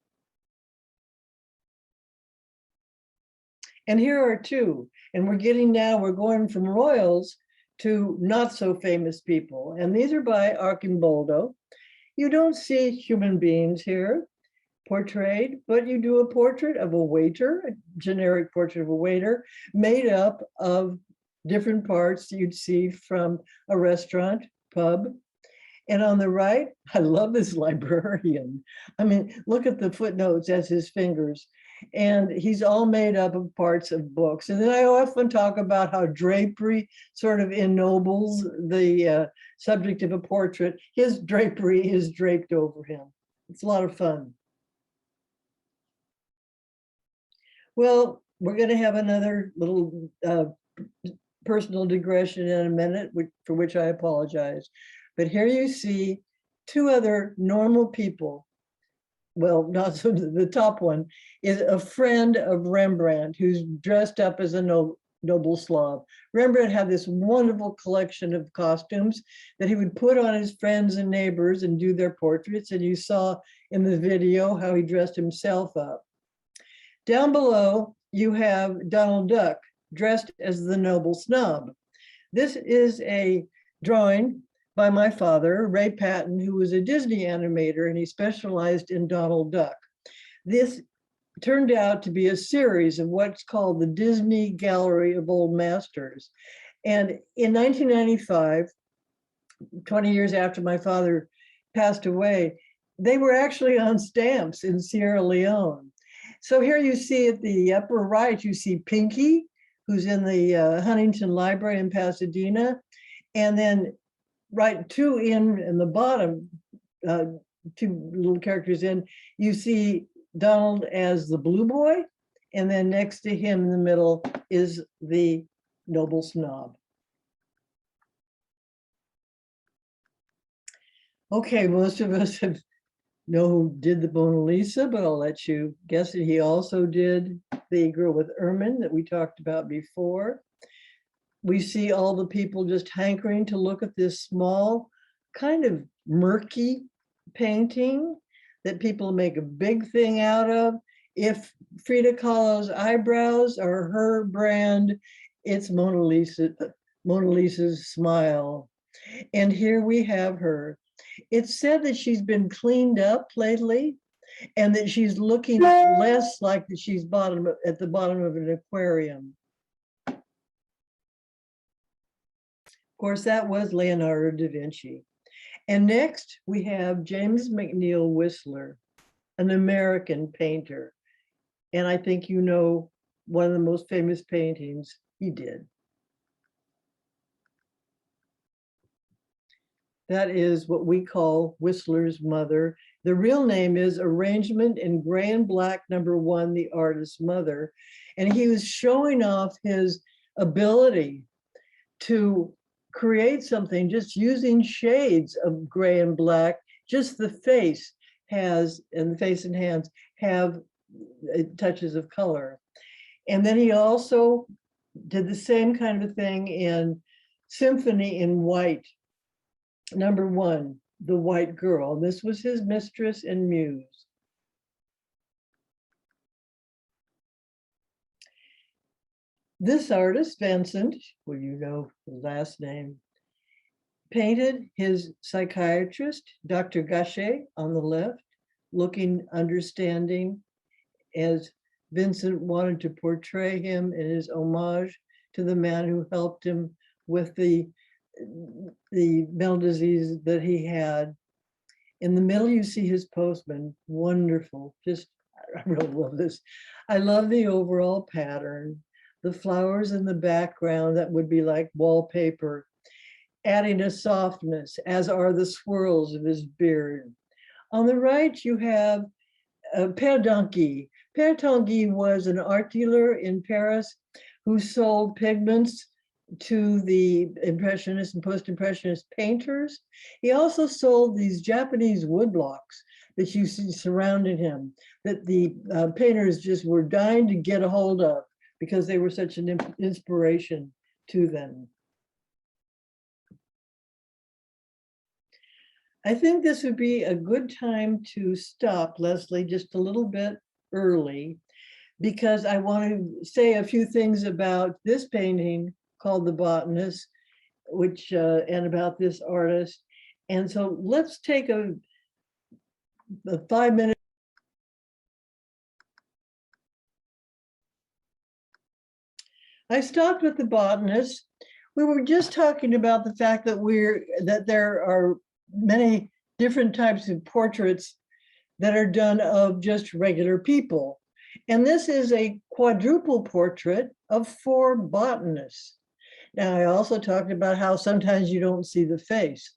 And here are two. And we're going from royals to not so famous people. And these are by Arkan Boldo. You don't see human beings here portrayed, but you do a portrait of a waiter, a generic portrait of a waiter, made up of different parts you'd see from a restaurant, pub. And on the right, I love this librarian. I mean, look at the footnotes as his fingers. And he's all made up of parts of books. And then I often talk about how drapery sort of ennobles the subject of a portrait. His drapery is draped over him. It's a lot of fun. Well, we're going to have another little personal digression in a minute, for which I apologize. But here you see two other normal people. Well, not so the top one is a friend of Rembrandt who's dressed up as a noble Slav. Rembrandt had this wonderful collection of costumes that he would put on his friends and neighbors and do their portraits. And you saw in the video how he dressed himself up. Down below, you have Donald Duck dressed as the noble snob. This is a drawing by my father, Ray Patton, who was a Disney animator, and he specialized in Donald Duck. This turned out to be a series of what's called the Disney Gallery of Old Masters. And in 1995, 20 years after my father passed away, they were actually on stamps in Sierra Leone. So here you see at the upper right, you see Pinky, who's in the Huntington Library in Pasadena. And then right two in the bottom, two little characters in, you see Donald as the blue boy. And then next to him in the middle is the noble snob. Okay, most of us know who did the Mona Lisa, but I'll let you guess it. He also did the girl with ermine that we talked about before. We see all the people just hankering to look at this small, kind of murky painting that people make a big thing out of. If Frida Kahlo's eyebrows are her brand, it's Mona Lisa's smile. And here we have her. It's said that she's been cleaned up lately and that she's looking less like that she's at the bottom of an aquarium. Of course, that was Leonardo da Vinci. And next we have James Mcneil Whistler, an American painter. And I think you know one of the most famous paintings he did. That is what we call Whistler's mother. The real name is Arrangement in Gray and Black #1, The Artist's Mother. And he was showing off his ability to create something just using shades of gray and black. Just the face has, and the face and hands have touches of color. And then he also did the same kind of thing in Symphony in White, #1, The White Girl. This was his mistress and muse. This artist, Vincent, well, you know his last name, painted his psychiatrist, Dr. Gachet, on the left, looking understanding, as Vincent wanted to portray him in his homage to the man who helped him with the mental disease that he had. In the middle, you see his postman, wonderful. Just, I really love this. I love the overall pattern, the flowers in the background that would be like wallpaper, adding a softness, as are the swirls of his beard. On the right, you have Père Tanguy. Père Tanguy was an art dealer in Paris who sold pigments to the Impressionist and Post-Impressionist painters. He also sold these Japanese woodblocks that you see surrounding him, that the painters just were dying to get a hold of because they were such an inspiration to them. I think this would be a good time to stop, Leslie, just a little bit early, because I want to say a few things about this painting called The Botanist, and about this artist. And so let's take a 5-minute. I stopped with the botanist. We were just talking about the fact that there are many different types of portraits that are done of just regular people. And this is a quadruple portrait of 4 botanists. Now, I also talked about how sometimes you don't see the face.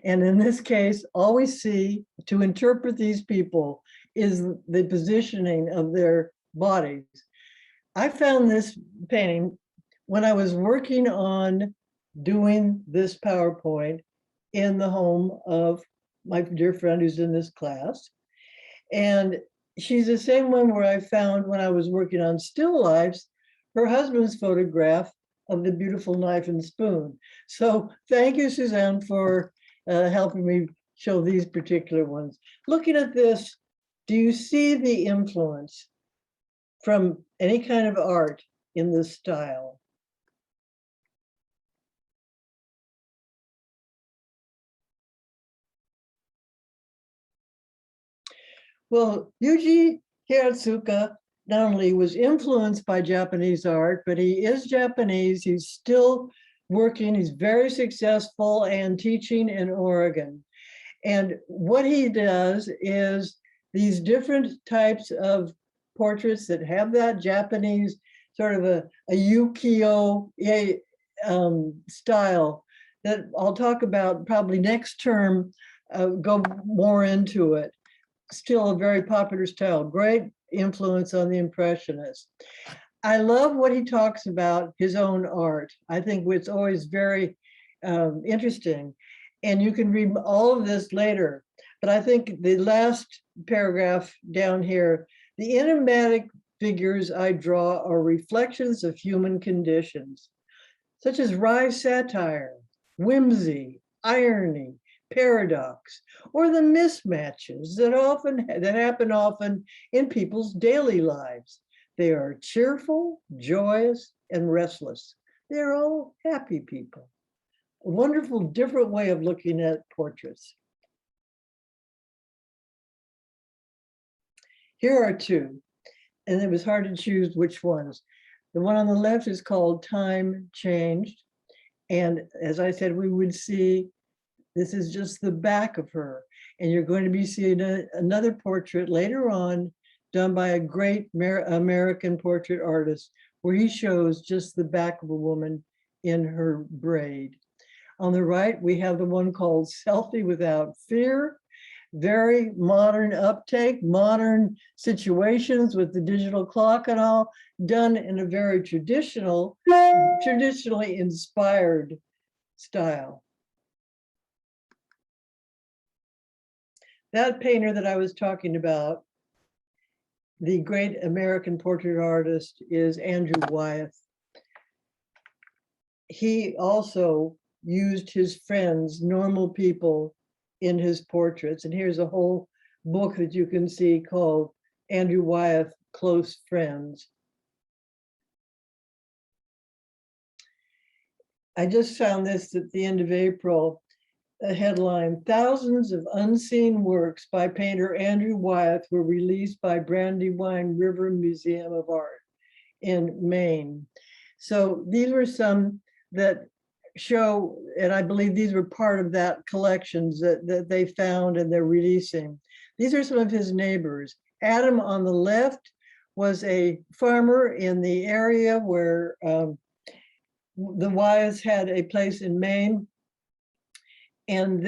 And in this case, all we see to interpret these people is the positioning of their bodies. I found this painting when I was working on doing this PowerPoint in the home of my dear friend who's in this class. And she's the same one where I found when I was working on still lifes, her husband's photograph of the beautiful knife and spoon. So thank you, Suzanne, for helping me show these particular ones. Looking at this, do you see the influence from any kind of art in this style? Well, Yuji Kiratsuka not only was influenced by Japanese art, but he is Japanese. He's still working. He's very successful and teaching in Oregon. And what he does is these different types of portraits that have that Japanese sort of a ukiyo style that I'll talk about probably next term, go more into it. Still a very popular style, great influence on the Impressionists. I love what he talks about his own art. I think it's always very interesting. And you can read all of this later. But I think the last paragraph down here, the enigmatic figures I draw are reflections of human conditions, such as wry satire, whimsy, irony, paradox, or the mismatches that happen often in people's daily lives. They are cheerful, joyous, and restless. They're all happy people. A wonderful, different way of looking at portraits. Here are 2, and it was hard to choose which ones. The one on the left is called Time Changed. And as I said, we would see, this is just the back of her. And you're going to be seeing another portrait later on done by a great American portrait artist where he shows just the back of a woman in her braid. On the right, we have the one called Selfie Without Fear. Very modern uptake, modern situations with the digital clock and all, done in a very traditionally inspired style. That painter that I was talking about, the great American portrait artist, is Andrew Wyeth. He also used his friends, normal people, in his portraits. And here's a whole book that you can see called Andrew Wyeth, Close Friends. I just found this at the end of April, a headline, thousands of unseen works by painter Andrew Wyeth were released by Brandywine River Museum of Art in Maine. So these were some that show, and I believe these were part of that collections that they found and they're releasing. These are some of his neighbors. Adam on the left was a farmer in the area where the Wyeths had a place in Maine. And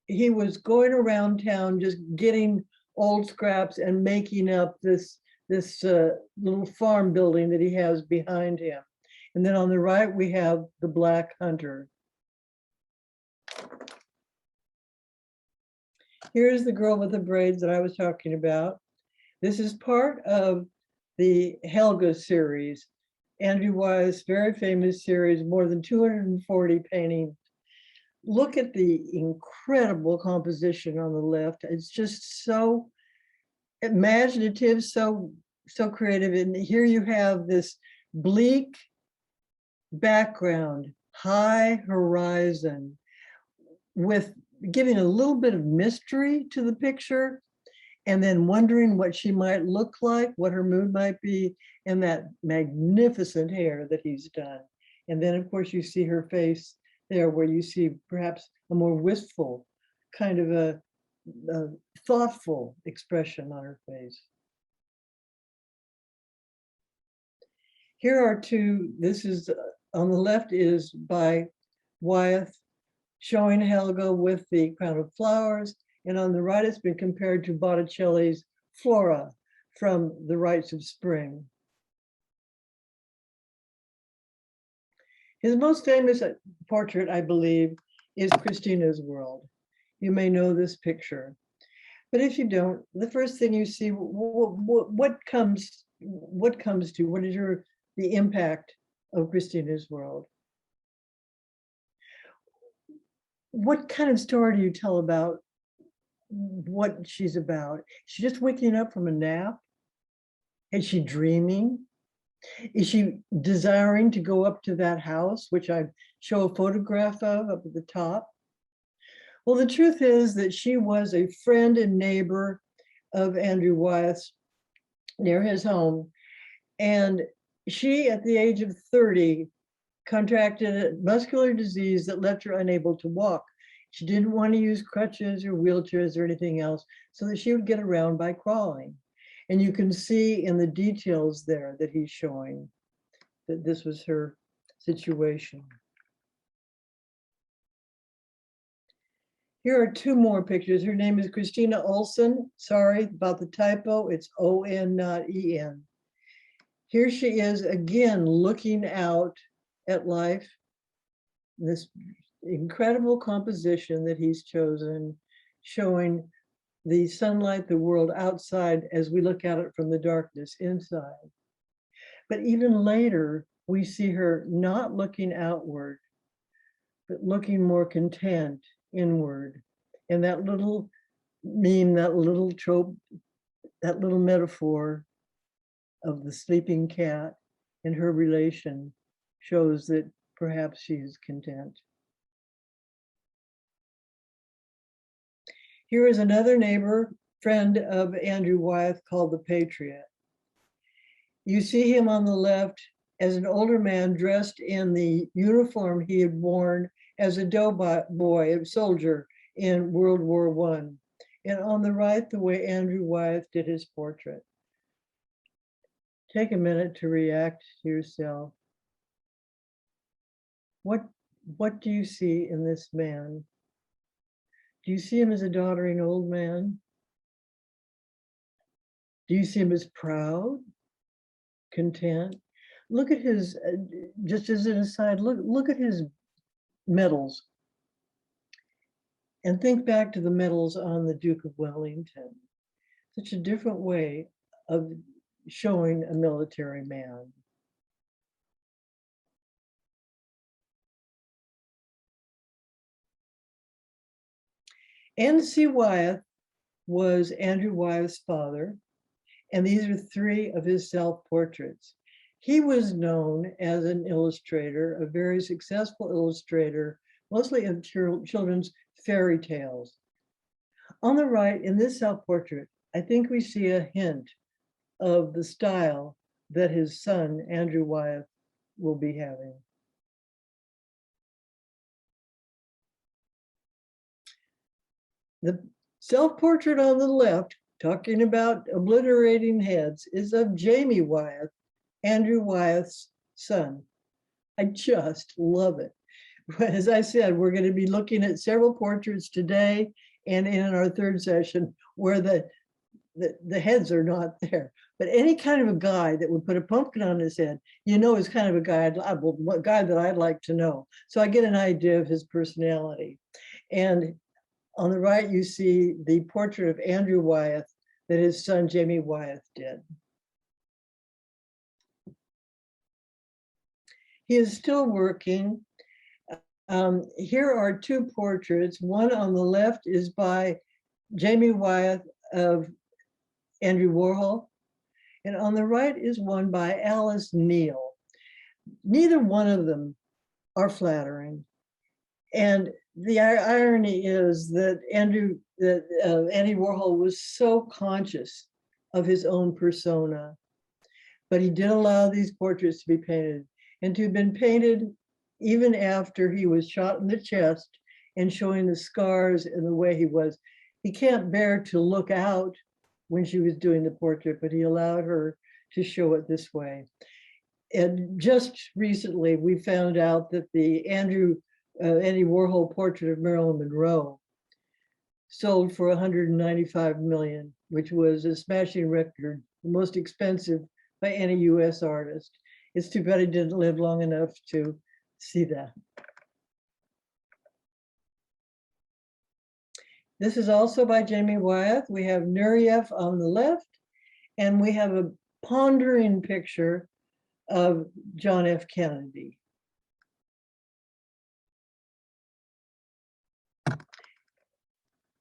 he was going around town just getting old scraps and making up this little farm building that he has behind him. And then on the right, we have the Black Hunter. Here's the girl with the braids that I was talking about. This is part of the Helga series, Andrew Wyeth's very famous series, more than 240 paintings. Look at the incredible composition on the left. It's just so imaginative, so creative. And here you have this bleak background high horizon, with giving a little bit of mystery to the picture, and then wondering what she might look like, what her mood might be, and that magnificent hair that he's done. And then, of course, you see her face there, where you see perhaps a more wistful, kind of a thoughtful expression on her face. Here are two. This is on the left is by Wyeth, showing Helga with the crown of flowers, and on the right it's been compared to Botticelli's Flora from The Rites of Spring. His most famous portrait, I believe, is Christina's World. You may know this picture, but if you don't, the first thing you see, what comes to, what is the impact of Christina's World? What kind of story do you tell about what she's about? Is she just waking up from a nap? Is she dreaming? Is she desiring to go up to that house, which I show a photograph of up at the top? Well, the truth is that she was a friend and neighbor of Andrew Wyeth's near his home. And she, at the age of 30, contracted a muscular disease that left her unable to walk. She didn't want to use crutches or wheelchairs or anything else, so that she would get around by crawling. And you can see in the details there that he's showing that this was her situation. Here are two more pictures. Her name is Christina Olsen. Sorry about the typo, it's O-N, not E-N. Here she is again looking out at life. This incredible composition that he's chosen, showing the sunlight, the world outside as we look at it from the darkness inside. But even later, we see her not looking outward, but looking more content inward. And that little meme, that little trope, that little metaphor of the sleeping cat and her relation shows that perhaps she is content. Here is another neighbor, friend of Andrew Wyeth, called the Patriot. You see him on the left as an older man dressed in the uniform he had worn as a doughboy, a soldier in World War I. And on the right, the way Andrew Wyeth did his portrait. Take a minute to react to yourself. What do you see in this man? Do you see him as a doddering old man? Do you see him as proud, content? Look at his, just as an aside, look at his medals. And think back to the medals on the Duke of Wellington. Such a different way of showing a military man. N.C. Wyeth was Andrew Wyeth's father, and these are three of his self-portraits. He was known as an illustrator, a very successful illustrator, mostly of children's fairy tales. On the right, in this self-portrait, I think we see a hint of the style that his son, Andrew Wyeth, will be having. The self-portrait on the left, talking about obliterating heads, is of Jamie Wyeth, Andrew Wyeth's son. I just love it. As I said, we're going to be looking at several portraits today and in our third session where the heads are not there. But any kind of a guy that would put a pumpkin on his head, you know, is kind of a guy that I'd like to know. So I get an idea of his personality. And on the right, you see the portrait of Andrew Wyeth that his son, Jamie Wyeth, did. He is still working. Here are two portraits. One on the left is by Jamie Wyeth of Andrew Warhol, and on the right is one by Alice Neal. Neither one of them are flattering. And the irony is that Andy Warhol was so conscious of his own persona, but he did allow these portraits to be painted and to have been painted even after he was shot in the chest and showing the scars and the way he was. He can't bear to look out when she was doing the portrait, but he allowed her to show it this way. And just recently, we found out that the Andy Warhol portrait of Marilyn Monroe sold for $195 million, which was a smashing record, the most expensive by any US artist. It's too bad he didn't live long enough to see that. This is also by Jamie Wyeth. We have Nureyev on the left, and we have a pondering picture of John F. Kennedy.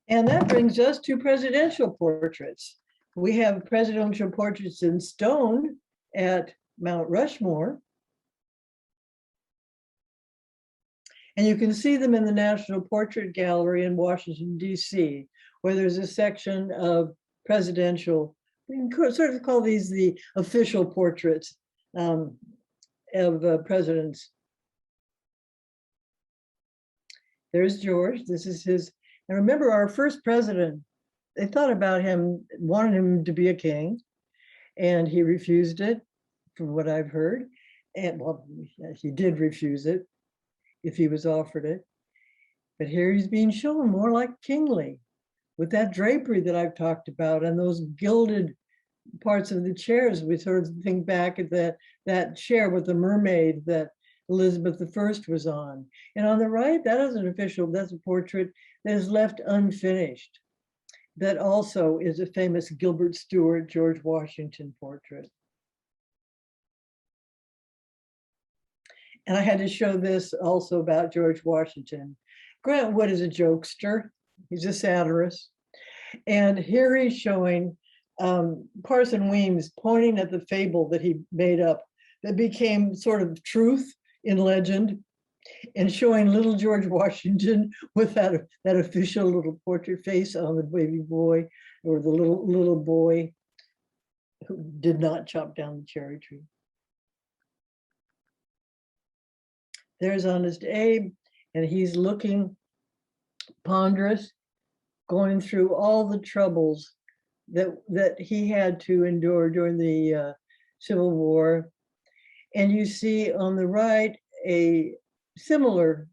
And that brings us to presidential portraits. We have presidential portraits in stone at Mount Rushmore. And you can see them in the National Portrait Gallery in Washington, D.C., where there's a section of presidential, we can sort of call these the official portraits of presidents. There's George. This is his. And remember, our first president, they thought about him, wanted him to be a king, and he refused it, from what I've heard. And well, he did refuse it if he was offered it. But here he's being shown more like kingly, with that drapery that I've talked about and those gilded parts of the chairs. We sort of think back at that chair with the mermaid that Elizabeth I was on. And on the right, that is an official, that's a portrait that is left unfinished. That also is a famous Gilbert Stuart, George Washington portrait. And I had to show this also about George Washington. Grant Wood is a jokester. He's a satirist. And here he's showing Parson Weems pointing at the fable that he made up that became sort of truth in legend, and showing little George Washington with that official little portrait face on the baby boy, or the little boy who did not chop down the cherry tree. There's Honest Abe, and he's looking ponderous, going through all the troubles that he had to endure during the Civil War. And you see on the right a similar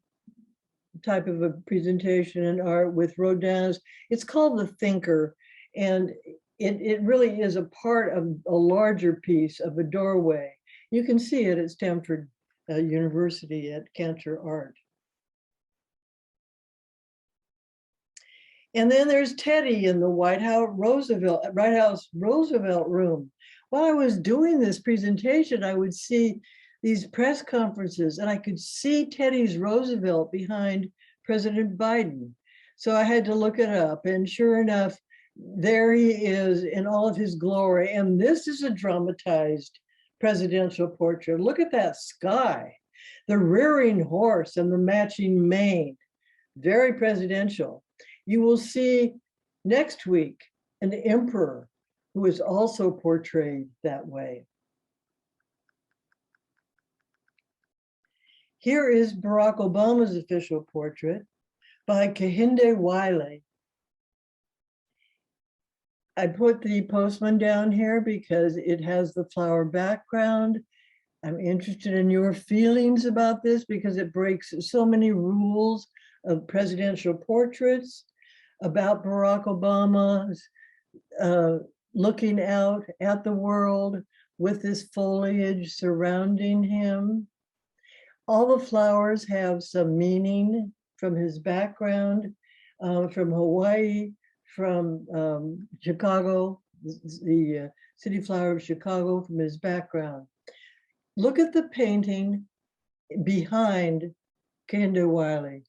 type of a presentation in art with Rodin's. It's called The Thinker, and it really is a part of a larger piece of a doorway. You can see it at Stanford University at Cantor Art. And then there's Teddy in the White House Roosevelt room. While I was doing this presentation, I would see these press conferences, and I could see Teddy's Roosevelt behind President Biden. So I had to look it up, and sure enough, there he is in all of his glory. And this is a dramatized presidential portrait. Look at that sky, the rearing horse and the matching mane, very presidential. You will see next week an emperor who is also portrayed that way. Here is Barack Obama's official portrait by Kehinde Wiley. I put the postman down here because it has the flower background. I'm interested in your feelings about this because it breaks so many rules of presidential portraits about Barack Obama's looking out at the world with this foliage surrounding him. All the flowers have some meaning from his background, from Hawaii, from Chicago, the city flower of Chicago, from his background. Look at the painting behind Kehinde Wiley.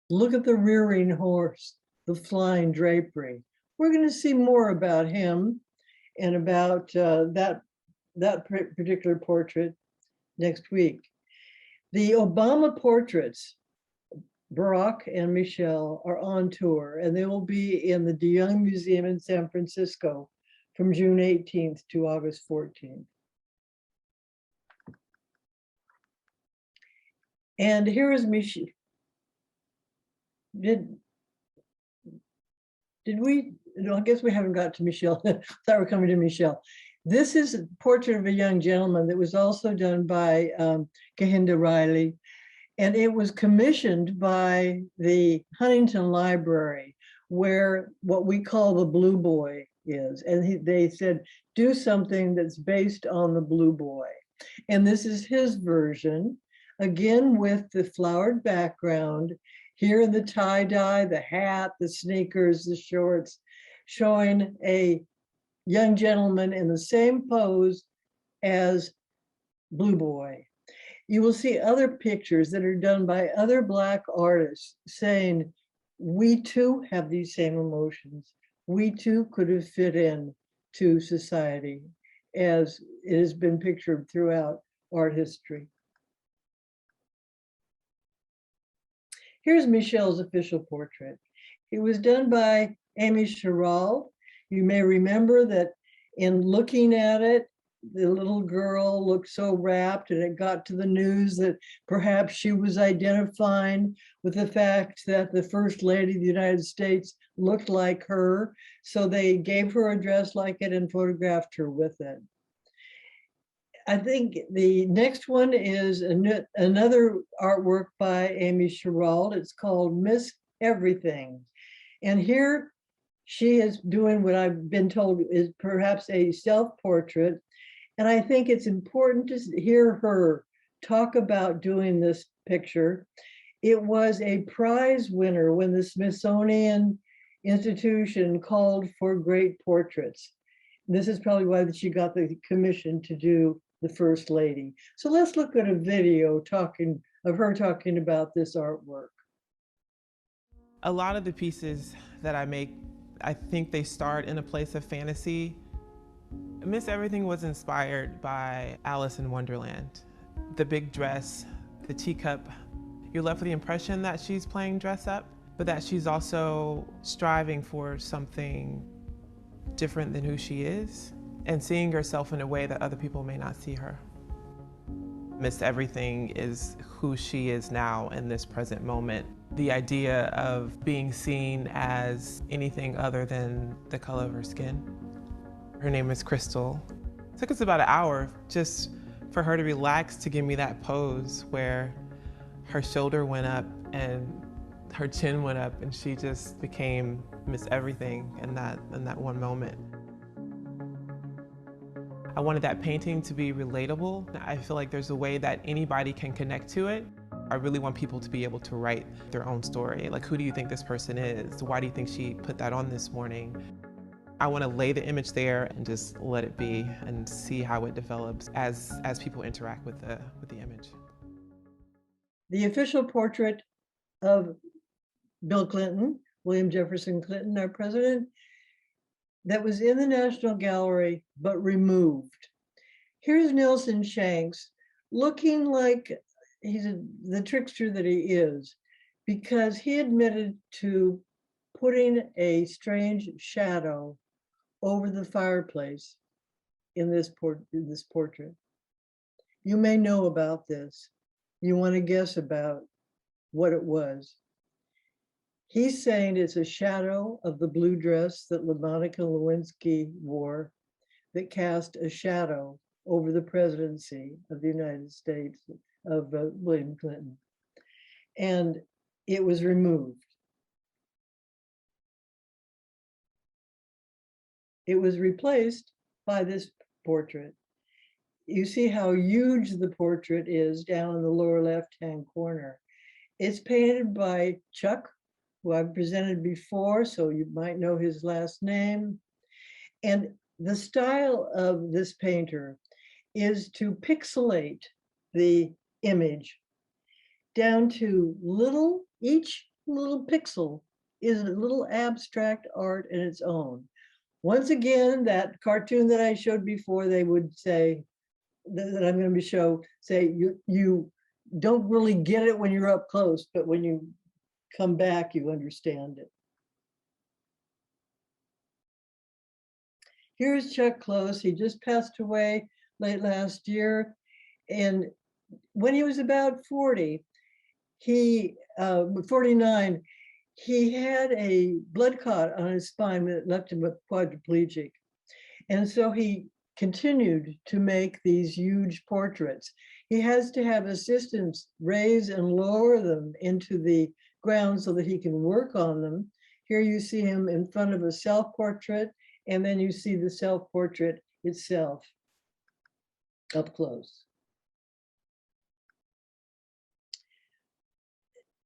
Look at the rearing horse, the flying drapery. We're going to see more about him and about that particular portrait next week. The Obama portraits, Barack and Michelle, are on tour, and they will be in the De Young Museum in San Francisco from June 18th to August 14th. And here is Michelle. Did we? No, I guess we haven't got to Michelle. I thought we're coming to Michelle. This is a portrait of a young gentleman that was also done by Kehinde Riley. And it was commissioned by the Huntington Library, where what we call the Blue Boy is. And they said, do something that's based on the Blue Boy. And this is his version, again, with the flowered background, here in the tie-dye, the hat, the sneakers, the shorts, showing a young gentleman in the same pose as Blue Boy. You will see other pictures that are done by other Black artists saying, we too have these same emotions. We too could have fit in to society, as it has been pictured throughout art history. Here's Michelle's official portrait. It was done by Amy Chagall. You may remember that in looking at it, the little girl looked so rapt, and it got to the news that perhaps she was identifying with the fact that the First Lady of the United States looked like her. So they gave her a dress like it and photographed her with it. I think the next one is another artwork by Amy Chagall. It's called Miss Everything. And here she is doing what I've been told is perhaps a self-portrait. And I think it's important to hear her talk about doing this picture. It was a prize winner when the Smithsonian Institution called for great portraits. This is probably why she got the commission to do the First Lady. So let's look at a video of her talking about this artwork. A lot of the pieces that I make, I think they start in a place of fantasy. Miss Everything was inspired by Alice in Wonderland. The big dress, the teacup, you're left with the impression that she's playing dress up, but that she's also striving for something different than who she is and seeing herself in a way that other people may not see her. Miss Everything is who she is now in this present moment. The idea of being seen as anything other than the color of her skin. Her name is Crystal. It took us about an hour just for her to relax, to give me that pose where her shoulder went up and her chin went up, and she just became Miss Everything in that one moment. I wanted that painting to be relatable. I feel like there's a way that anybody can connect to it. I really want people to be able to write their own story. Like, who do you think this person is? Why do you think she put that on this morning? I want to lay the image there and just let it be and see how it develops as people interact with the image. The official portrait of Bill Clinton, William Jefferson Clinton, our president, that was in the National Gallery but removed. Here's Nelson Shanks looking like he's the trickster that he is, because he admitted to putting a strange shadow over the fireplace in this portrait. You may know about this. You want to guess about what it was. He's saying it's a shadow of the blue dress that Monica Lewinsky wore that cast a shadow over the presidency of the United States of William Clinton. And it was removed. It was replaced by this portrait. You see how huge the portrait is down in the lower left-hand corner. It's painted by Chuck, who I've presented before, so you might know his last name. And the style of this painter is to pixelate the image down to each little pixel is a little abstract art in its own. Once again, that cartoon that I showed before, they would say, that I'm going to say, you don't really get it when you're up close, but when you come back, you understand it. Here's Chuck Close. He just passed away late last year. And when he was about 40, 49, he had a blood clot on his spine that left him quadriplegic. And so he continued to make these huge portraits. He has to have assistants raise and lower them into the ground so that he can work on them. Here you see him in front of a self-portrait, and then you see the self-portrait itself up close.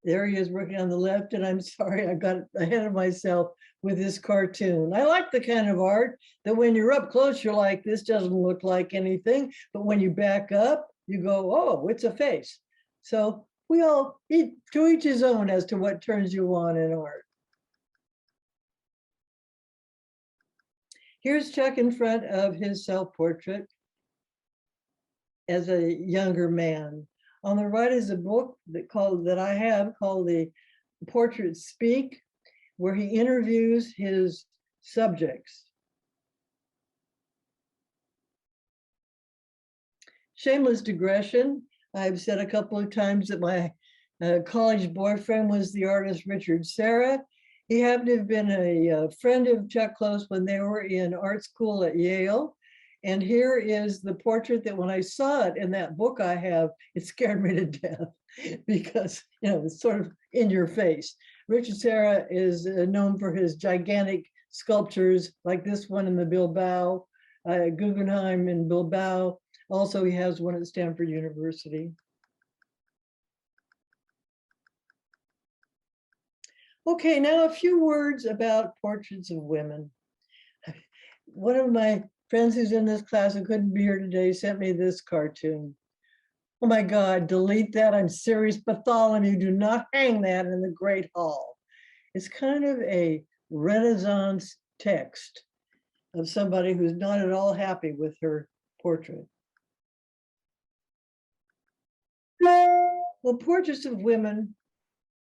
There he is working on the left, and I'm sorry, I got ahead of myself with this cartoon. I like the kind of art that when you're up close, you're like, this doesn't look like anything. But when you back up, you go, oh, it's a face. So we all, to each his own as to what turns you on in art. Here's Chuck in front of his self-portrait as a younger man. On the right is a book that I have called The Portraits Speak, where he interviews his subjects. Shameless digression. I've said a couple of times that my college boyfriend was the artist Richard Serra. He happened to have been a friend of Chuck Close when they were in art school at Yale. And here is the portrait that when I saw it in that book I have, it scared me to death because, you know, it's sort of in your face. Richard Serra is known for his gigantic sculptures like this one in the Bilbao, Guggenheim in Bilbao. Also, he has one at Stanford University. Okay, now a few words about portraits of women. One of my friends who's in this class who couldn't be here today sent me this cartoon. Oh my God, delete that. I'm serious. Bartholomew, do not hang that in the Great Hall. It's kind of a Renaissance text of somebody who's not at all happy with her portrait. Well, portraits of women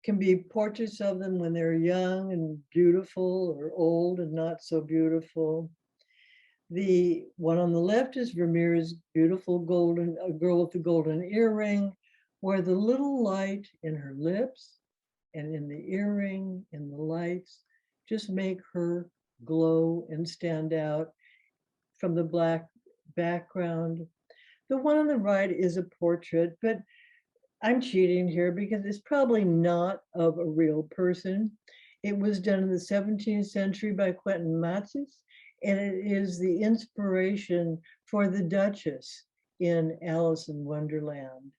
can be portraits of them when they're young and beautiful or old and not so beautiful. The one on the left is Vermeer's beautiful golden, a girl with the golden earring, where the little light in her lips and in the earring and the lights just make her glow and stand out from the black background. The one on the right is a portrait, but I'm cheating here because it's probably not of a real person. It was done in the 17th century by Quentin Matsys, and it is the inspiration for the Duchess in Alice in Wonderland.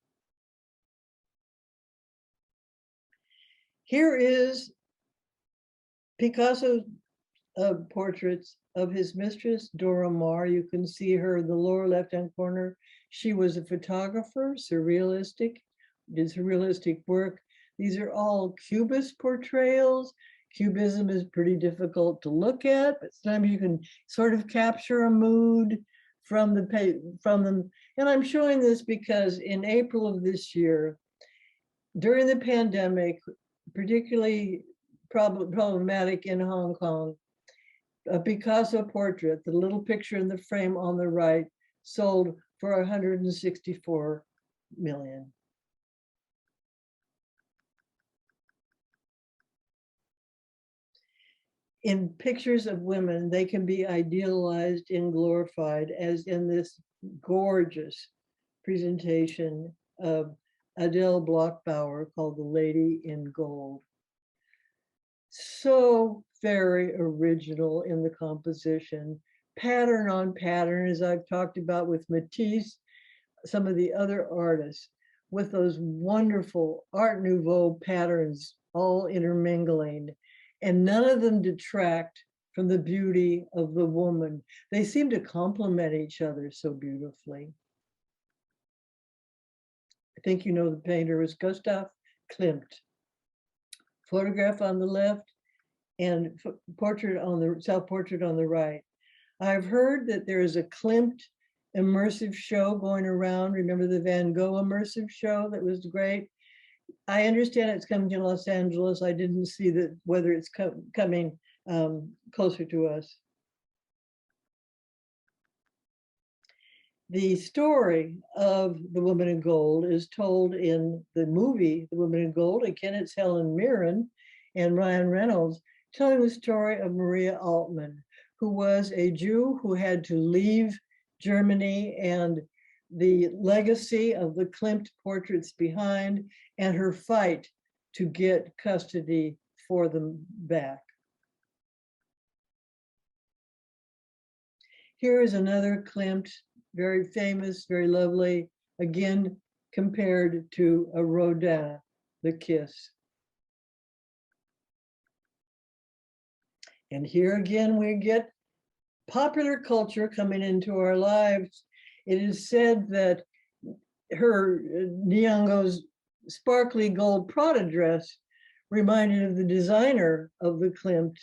Here is Picasso's portraits of his mistress, Dora Maar. You can see her in the lower left-hand corner. She was a photographer, surrealistic, did surrealistic work. These are all Cubist portrayals. Cubism is pretty difficult to look at, but sometimes you can sort of capture a mood from them. And I'm showing this because in April of this year, during the pandemic, particularly problematic in Hong Kong, a Picasso portrait, the little picture in the frame on the right, sold for 164 million. In pictures of women, they can be idealized and glorified, as in this gorgeous presentation of Adele Bloch-Bauer called The Lady in Gold. So very original in the composition, pattern on pattern, as I've talked about with Matisse, some of the other artists, with those wonderful Art Nouveau patterns all intermingling. And none of them detract from the beauty of the woman. They seem to complement each other so beautifully. I think you know the painter was Gustav Klimt. Photograph on the left and portrait on the self-portrait on the right. I've heard that there is a Klimt immersive show going around. Remember the Van Gogh immersive show? That was great. I understand it's coming to Los Angeles. I didn't see that whether it's coming closer to us. The story of the Woman in Gold is told in the movie, The Woman in Gold. Again, it's Helen Mirren and Ryan Reynolds telling the story of Maria Altmann, who was a Jew who had to leave Germany, and the legacy of the Klimt portraits behind, and her fight to get custody for them back. Here is another Klimt, very famous, very lovely, again, compared to a Rodin, The Kiss. And here again, we get popular culture coming into our lives. It is said that her Nyong'o's sparkly gold Prada dress reminded of the designer of the Klimt,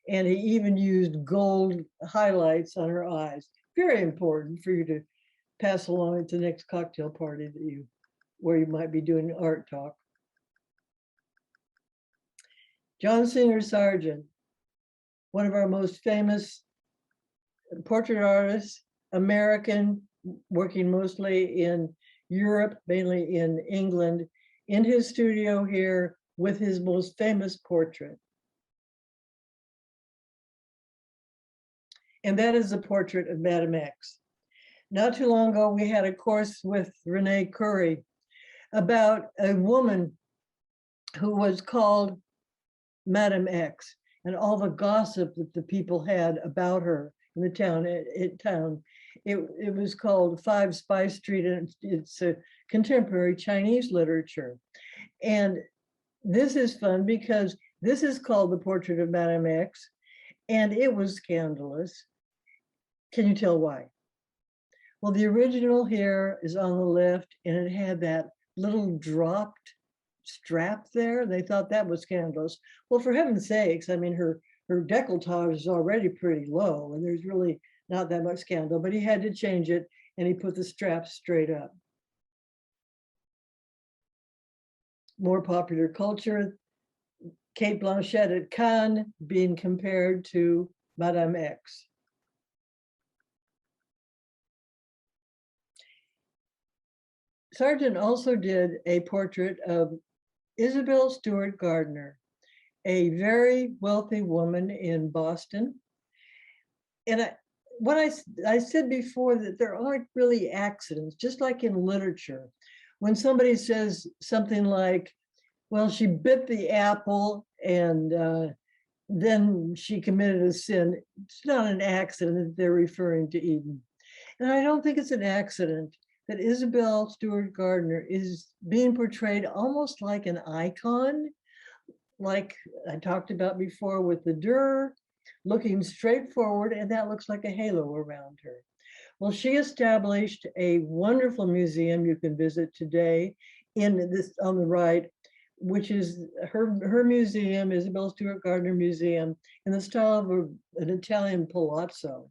and he even used gold highlights on her eyes. Very important for you to pass along at the next cocktail party that where you might be doing art talk. John Singer Sargent, one of our most famous portrait artists, American, working mostly in Europe, mainly in England, in his studio here with his most famous portrait. And that is the portrait of Madame X. Not too long ago, we had a course with Renee Curry about a woman who was called Madame X, and all the gossip that the people had about her in the town. It was called 5 Spice Street, and it's a contemporary Chinese literature. And this is fun because this is called The Portrait of Madame X, and it was scandalous. Can you tell why? Well, the original here is on the left, and it had that little dropped strap there. They thought that was scandalous. Well, for heaven's sakes, I mean, her decolletage is already pretty low, and there's really not that much scandal, but he had to change it, and he put the strap straight up. More popular culture, Kate Blanchett at Cannes being compared to Madame X. Sargent also did a portrait of Isabelle Stuart Gardner, a very wealthy woman in Boston. And I said before that there aren't really accidents, just like in literature. When somebody says something like, well, she bit the apple and then she committed a sin, it's not an accident that they're referring to Eden. And I don't think it's an accident that Isabelle Stuart Gardner is being portrayed almost like an icon, like I talked about before with the Dürer, looking straight forward, and that looks like a halo around her. Well, she established a wonderful museum you can visit today in this on the right, which is her museum, Isabelle Stuart Gardner Museum, in the style of an Italian palazzo.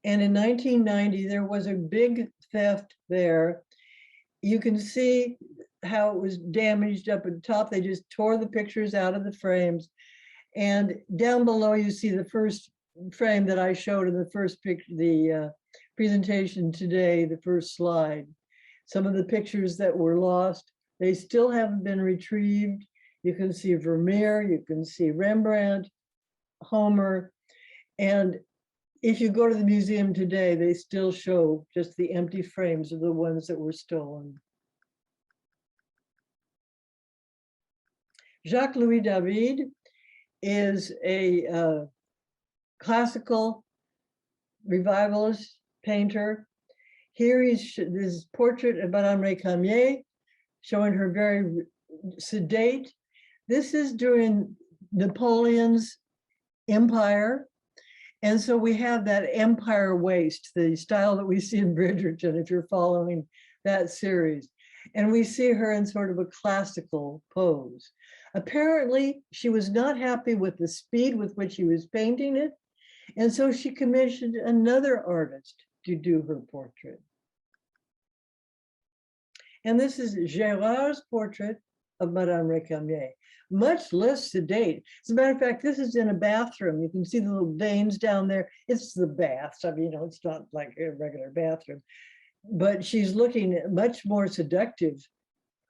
And in 1990, there was a big theft there. You can see how it was damaged up at the top. They just tore the pictures out of the frames. And down below, you see the first frame that I showed in the first picture, the presentation today, the first slide. Some of the pictures that were lost, they still haven't been retrieved. You can see Vermeer, you can see Rembrandt, Homer, and if you go to the museum today, they still show just the empty frames of the ones that were stolen. Jacques-Louis David is a classical revivalist painter. Here he's this portrait of Madame Récamier, showing her very sedate. This is during Napoleon's empire. And so we have that empire waist, the style that we see in Bridgerton, if you're following that series. And we see her in sort of a classical pose. Apparently, she was not happy with the speed with which he was painting it. And so she commissioned another artist to do her portrait. And this is Gérard's portrait of Madame Récamier, much less sedate. As a matter of fact, this is in a bathroom. You can see the little veins down there. It's the bath. I mean, it's not like a regular bathroom, but she's looking much more seductive.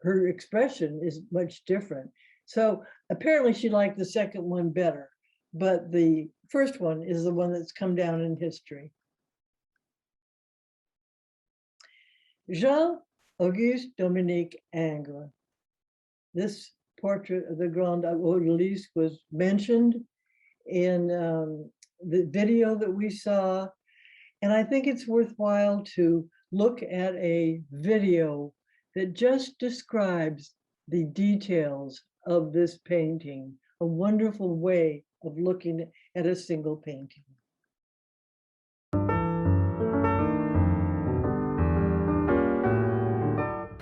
Her expression is much different. So apparently she liked the second one better, but the first one is the one that's come down in history. Jean-Auguste Dominique Ingres. This portrait of the Grande Odalisque was mentioned in the video that we saw. And I think it's worthwhile to look at a video that just describes the details of this painting, a wonderful way of looking at a single painting.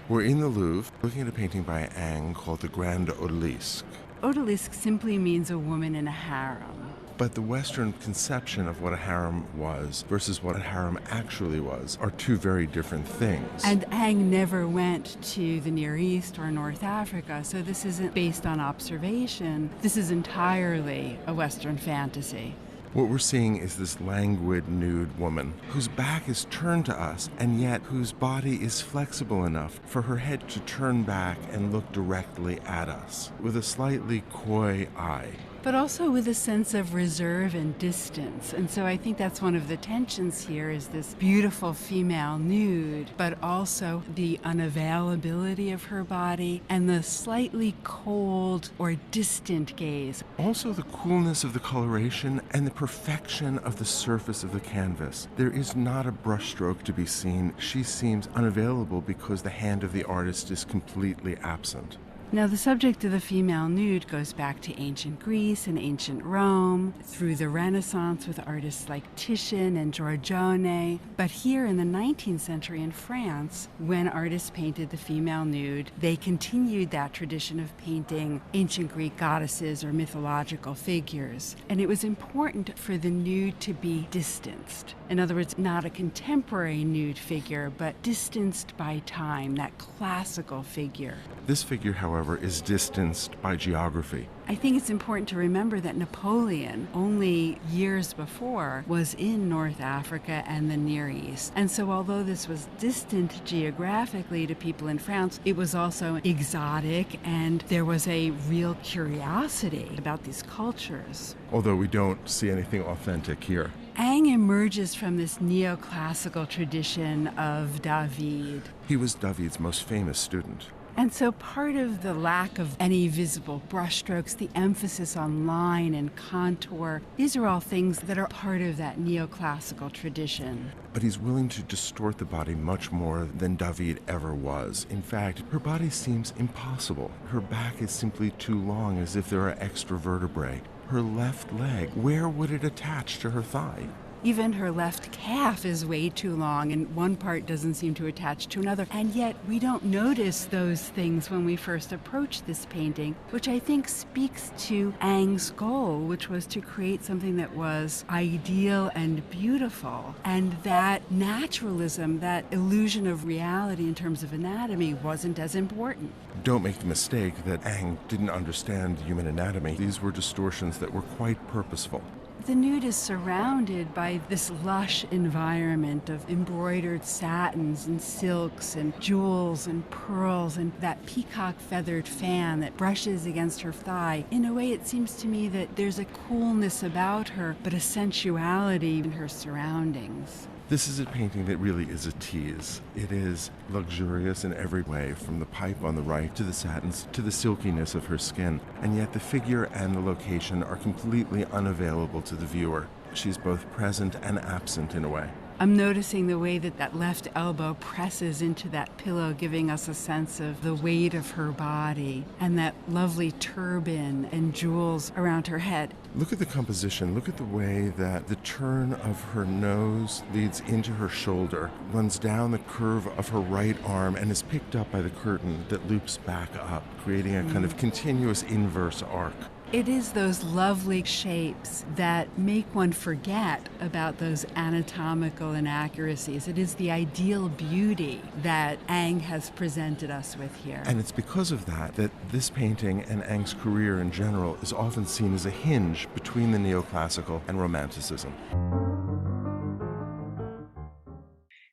We're in the Louvre looking at a painting by Ingres called the Grande Odalisque. Odalisque simply means a woman in a harem. But the Western conception of what a harem was versus what a harem actually was are two very different things. And Ingres never went to the Near East or North Africa, so this isn't based on observation. This is entirely a Western fantasy. What we're seeing is this languid, nude woman whose back is turned to us and yet whose body is flexible enough for her head to turn back and look directly at us with a slightly coy eye. But also with a sense of reserve and distance. And so I think that's one of the tensions here, is this beautiful female nude, but also the unavailability of her body and the slightly cold or distant gaze. Also the coolness of the coloration and the perfection of the surface of the canvas. There is not a brushstroke to be seen. She seems unavailable because the hand of the artist is completely absent. Now, the subject of the female nude goes back to ancient Greece and ancient Rome, through the Renaissance with artists like Titian and Giorgione. But here in the 19th century in France, when artists painted the female nude, they continued that tradition of painting ancient Greek goddesses or mythological figures. And it was important for the nude to be distanced. In other words, not a contemporary nude figure, but distanced by time, that classical figure. This figure, however, is distanced by geography. I think it's important to remember that Napoleon, only years before, was in North Africa and the Near East. And so although this was distant geographically to people in France, it was also exotic, and there was a real curiosity about these cultures. Although we don't see anything authentic here. Ingres emerges from this neoclassical tradition of David. He was David's most famous student. And so part of the lack of any visible brushstrokes, the emphasis on line and contour, these are all things that are part of that neoclassical tradition. But he's willing to distort the body much more than David ever was. In fact, her body seems impossible. Her back is simply too long, as if there are extra vertebrae. Her left leg, where would it attach to her thigh? Even her left calf is way too long, and one part doesn't seem to attach to another. And yet we don't notice those things when we first approach this painting, which I think speaks to Ingres' goal, which was to create something that was ideal and beautiful. And that naturalism, that illusion of reality in terms of anatomy, wasn't as important. Don't make the mistake that Ingres didn't understand human anatomy. These were distortions that were quite purposeful. The nude is surrounded by this lush environment of embroidered satins and silks and jewels and pearls and that peacock feathered fan that brushes against her thigh. In a way, it seems to me that there's a coolness about her, but a sensuality in her surroundings. This is a painting that really is a tease. It is luxurious in every way, from the pipe on the right to the satins to the silkiness of her skin, and yet the figure and the location are completely unavailable to the viewer. She's both present and absent in a way. I'm noticing the way that that left elbow presses into that pillow, giving us a sense of the weight of her body, and that lovely turban and jewels around her head. Look at the composition. Look at the way that the turn of her nose leads into her shoulder, runs down the curve of her right arm, and is picked up by the curtain that loops back up, creating a kind of continuous inverse arc. It is those lovely shapes that make one forget about those anatomical inaccuracies. It is the ideal beauty that Ang has presented us with here. And it's because of that that this painting and Ang's career in general is often seen as a hinge between the neoclassical and Romanticism.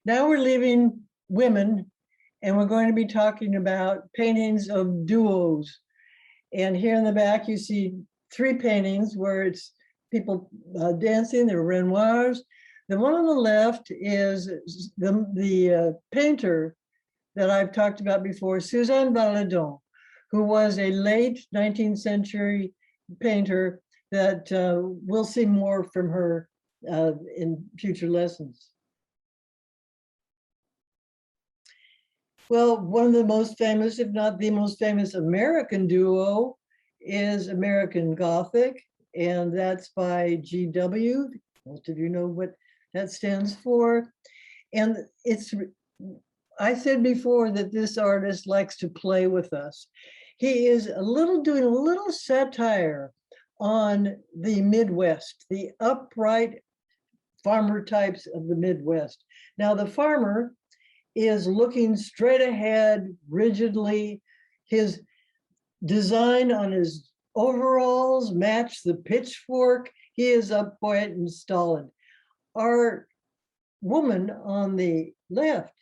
Now we're leaving women, and we're going to be talking about paintings of duos. And here in the back, you see 3 paintings where it's people dancing, they're Renoirs. The one on the left is the painter that I've talked about before, Suzanne Valedon, who was a late 19th century painter that we'll see more from her in future lessons. Well, one of the most famous, if not the most famous American duo is American Gothic, and that's by GW. Most of you know what that stands for. And I said before that this artist likes to play with us. He is doing a little satire on the Midwest, the upright farmer types of the Midwest. Now, the farmer is looking straight ahead rigidly. His design on his overalls match the pitchfork. He is upright and stolid. Our woman on the left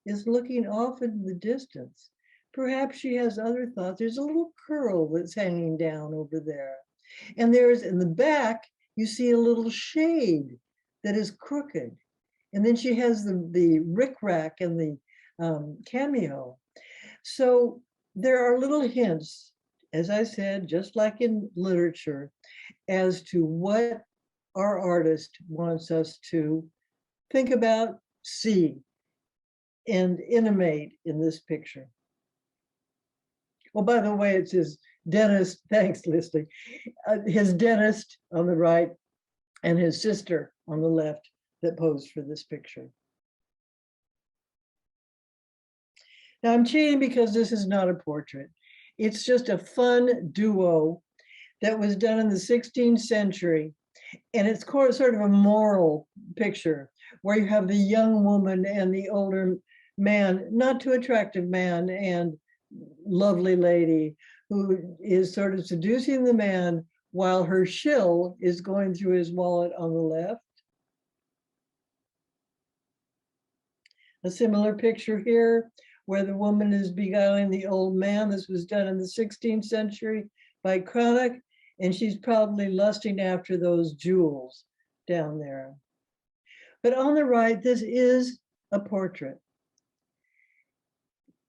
is looking off into the distance. Perhaps she has other thoughts. There's a little curl that's hanging down over there. And there's in the back, you see a little shade that is crooked. And then she has the rickrack and the cameo. So there are little hints, as I said, just like in literature, as to what our artist wants us to think about, see, and animate in this picture. Well, by the way, it's his dentist, thanks, Leslie, his dentist on the right and his sister on the left that posed for this picture. Now I'm cheating because this is not a portrait. It's just a fun duo that was done in the 16th century. And it's sort of a moral picture where you have the young woman and the older man, not too attractive man and lovely lady who is sort of seducing the man while her shill is going through his wallet on the left. A similar picture here where the woman is beguiling the old man. This was done in the 16th century by Cranach, and she's probably lusting after those jewels down there. But on the right, this is a portrait.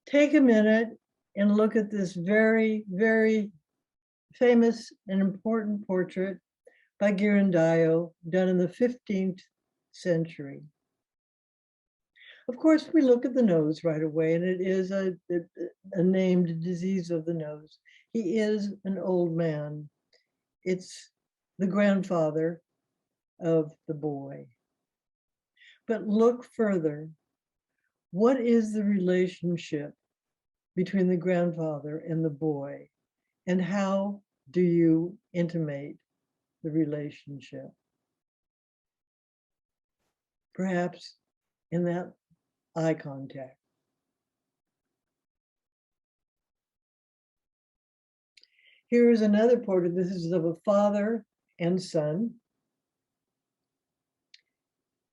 Take a minute and look at this very, very famous and important portrait by Ghirlandaio, done in the 15th century. Of course, we look at the nose right away, and it is a named disease of the nose. He is an old man. It's the grandfather of the boy. But look further. What is the relationship between the grandfather and the boy? And how do you intimate the relationship? Perhaps in that eye contact. Here is another portrait. This is of a father and son.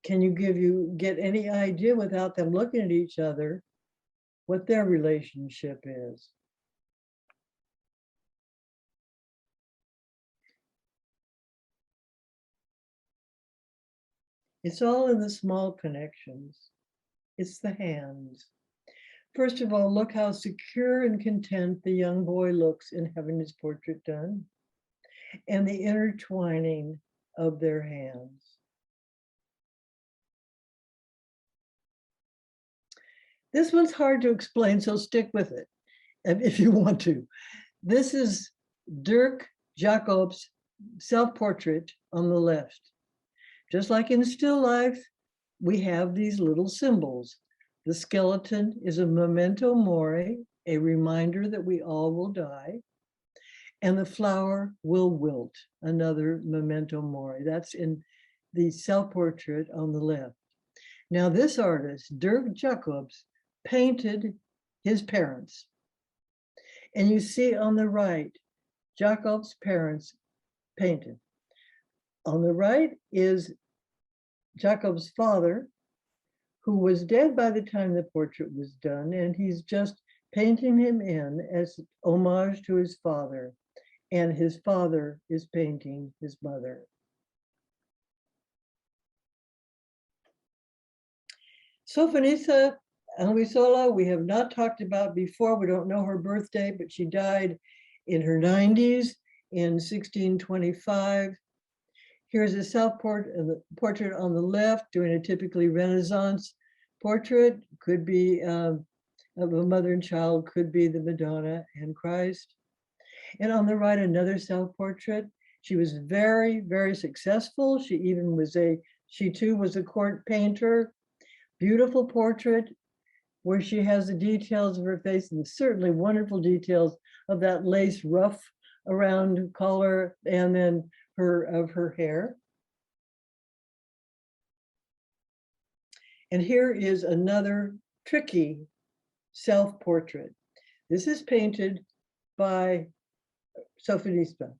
Can you get any idea without them looking at each other what their relationship is? It's all in the small connections. It's the hands. First of all, look how secure and content the young boy looks in having his portrait done, and the intertwining of their hands. This one's hard to explain, so stick with it if you want to. This is Dirk Jacob's self-portrait on the left. Just like in still life, we have these little symbols. The skeleton is a memento mori, a reminder that we all will die. and the flower will wilt, another memento mori. That's in the self-portrait on the left. Now this artist, Dirk Jacobs, painted his parents. And you see on the right, Jacobs' parents painted. On the right is Jacobs' father, who was dead by the time the portrait was done, and he's just painting him in as homage to his father, and his father is painting his mother. Sofonisa Anguissola, we have not talked about before. We don't know her birthday, but she died in her 90s in 1625. Here's a self-portrait on the left, doing a typically Renaissance portrait. Could be of a mother and child, could be the Madonna and Christ. And on the right, another self-portrait. She was very, very successful. She too was a court painter. Beautiful portrait where she has the details of her face and certainly wonderful details of that lace ruff around collar and then her hair. And here is another tricky self-portrait. This is painted by Sofonisa.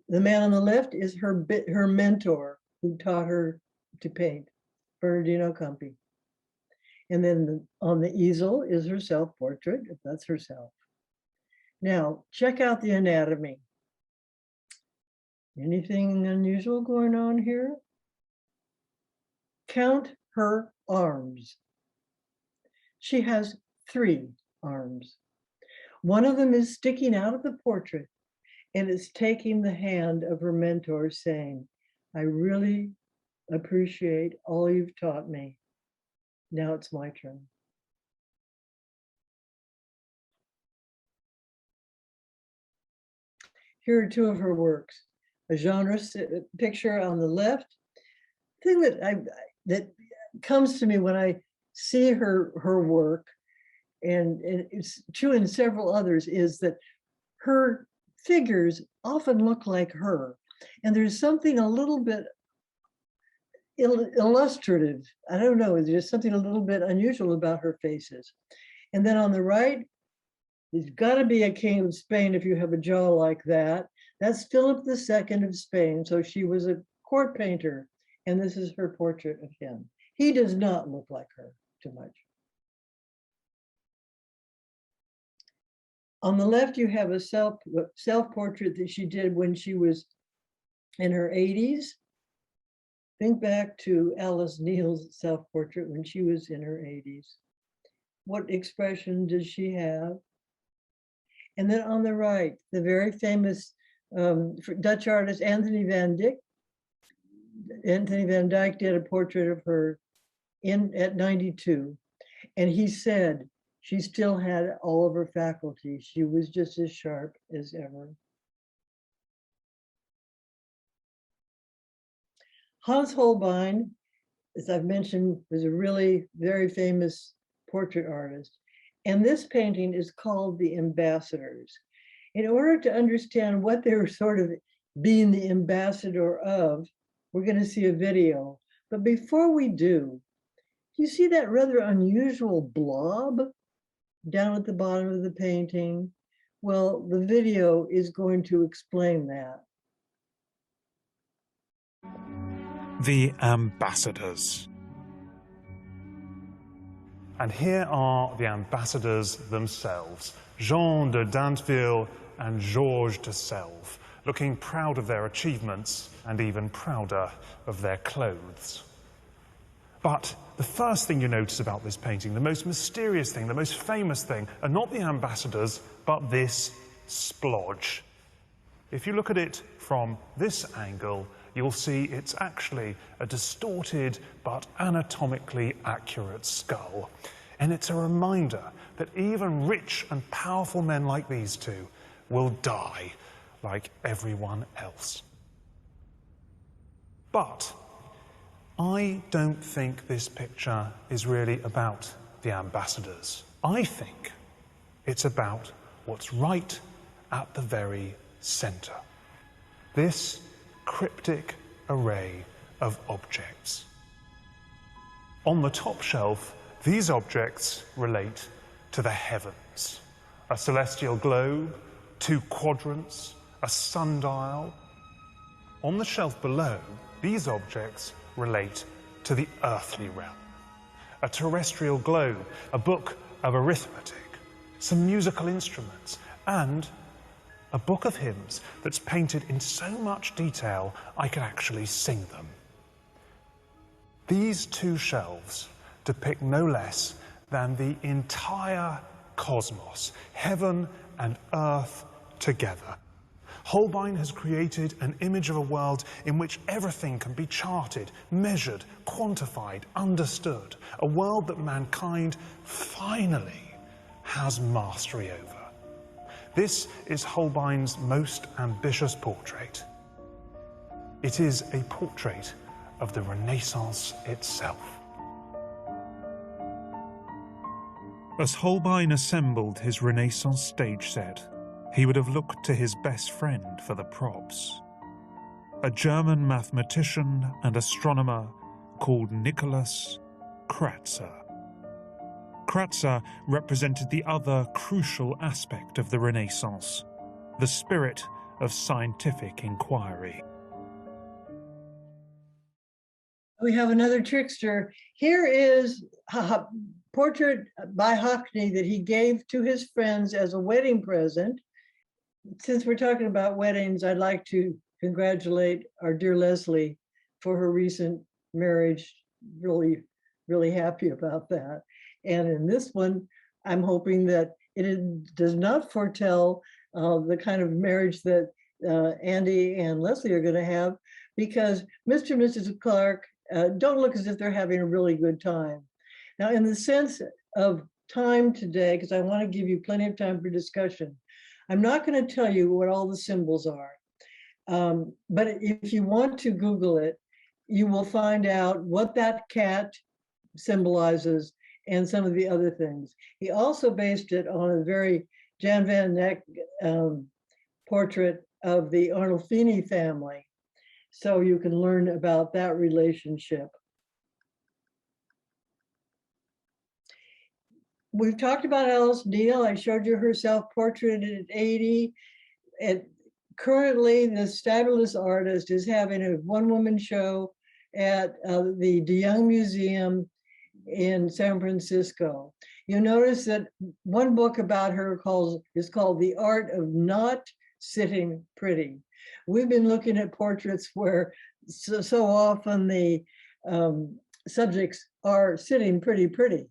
The man on the left is her mentor who taught her to paint, Bernardino Campi. And then on the easel is her self-portrait, if that's herself. Now, check out the anatomy. Anything unusual going on here? Count her arms. She has 3 arms. One of them is sticking out of the portrait and it's taking the hand of her mentor saying, I really appreciate all you've taught me. Now it's my turn. Here are 2 of her works. A genre picture on the left. Thing that comes to me when I see her work, and it's true in several others, is that her figures often look like her. And there's something a little bit illustrative. I don't know, there's something a little bit unusual about her faces. And then on the right, there's got to be a king of Spain if you have a jaw like that. That's Philip II of Spain. So she was a court painter, and this is her portrait of him. He does not look like her too much. On the left, you have a self-portrait that she did when she was in her 80s. Think back to Alice Neal's self-portrait when she was in her 80s. What expression does she have? And then on the right, the very famous Dutch artist Anthony van Dyck. Anthony van Dyck did a portrait of her at 92. And he said she still had all of her faculties. She was just as sharp as ever. Hans Holbein, as I've mentioned, was a really very famous portrait artist. And this painting is called The Ambassadors. In order to understand what they were sort of being the ambassador of, we're going to see a video. But before we do you see that rather unusual blob down at the bottom of the painting? Well, the video is going to explain that. The Ambassadors. And here are the ambassadors themselves, Jean de Dinteville and Georges de Selve, looking proud of their achievements and even prouder of their clothes. But the first thing you notice about this painting, the most mysterious thing, the most famous thing, are not the ambassadors, but this splodge. If you look at it from this angle, you'll see it's actually a distorted but anatomically accurate skull. And it's a reminder that even rich and powerful men like these two will die like everyone else. But I don't think this picture is really about the ambassadors. I think it's about what's right at the very center. This cryptic array of objects. On the top shelf, these objects relate to the heavens. A celestial globe, 2 quadrants, a sundial. On the shelf below, these objects relate to the earthly realm. A terrestrial globe, a book of arithmetic, some musical instruments, and a book of hymns that's painted in so much detail I can actually sing them. These 2 shelves depict no less than the entire cosmos, heaven and earth together. Holbein has created an image of a world in which everything can be charted, measured, quantified, understood. A world that mankind finally has mastery over. This is Holbein's most ambitious portrait. It is a portrait of the Renaissance itself. As Holbein assembled his Renaissance stage set, he would have looked to his best friend for the props. A German mathematician and astronomer called Nicholas Kratzer. Kratzer represented the other crucial aspect of the Renaissance, the spirit of scientific inquiry. We have another trickster. Here is a portrait by Mcneil that he gave to his friends as a wedding present. Since we're talking about weddings, I'd like to congratulate our dear Leslie for her recent marriage. Really, really happy about that. And in this one, I'm hoping that it does not foretell the kind of marriage that Andy and Leslie are going to have, because Mr. and Mrs. Clark don't look as if they're having a really good time. Now, in the sense of time today, because I want to give you plenty of time for discussion, I'm not going to tell you what all the symbols are. But if you want to Google it, you will find out what that cat symbolizes and some of the other things. He also based it on a very Jan van Eyck portrait of the Arnolfini family. So you can learn about that relationship. We've talked about Alice Neel. I showed you her self-portrait at 80. And currently, this fabulous artist is having a one-woman show at the De Young Museum in San Francisco. You notice that one book about her is called The Art of Not Sitting Pretty. We've been looking at portraits where so often the subjects are sitting pretty.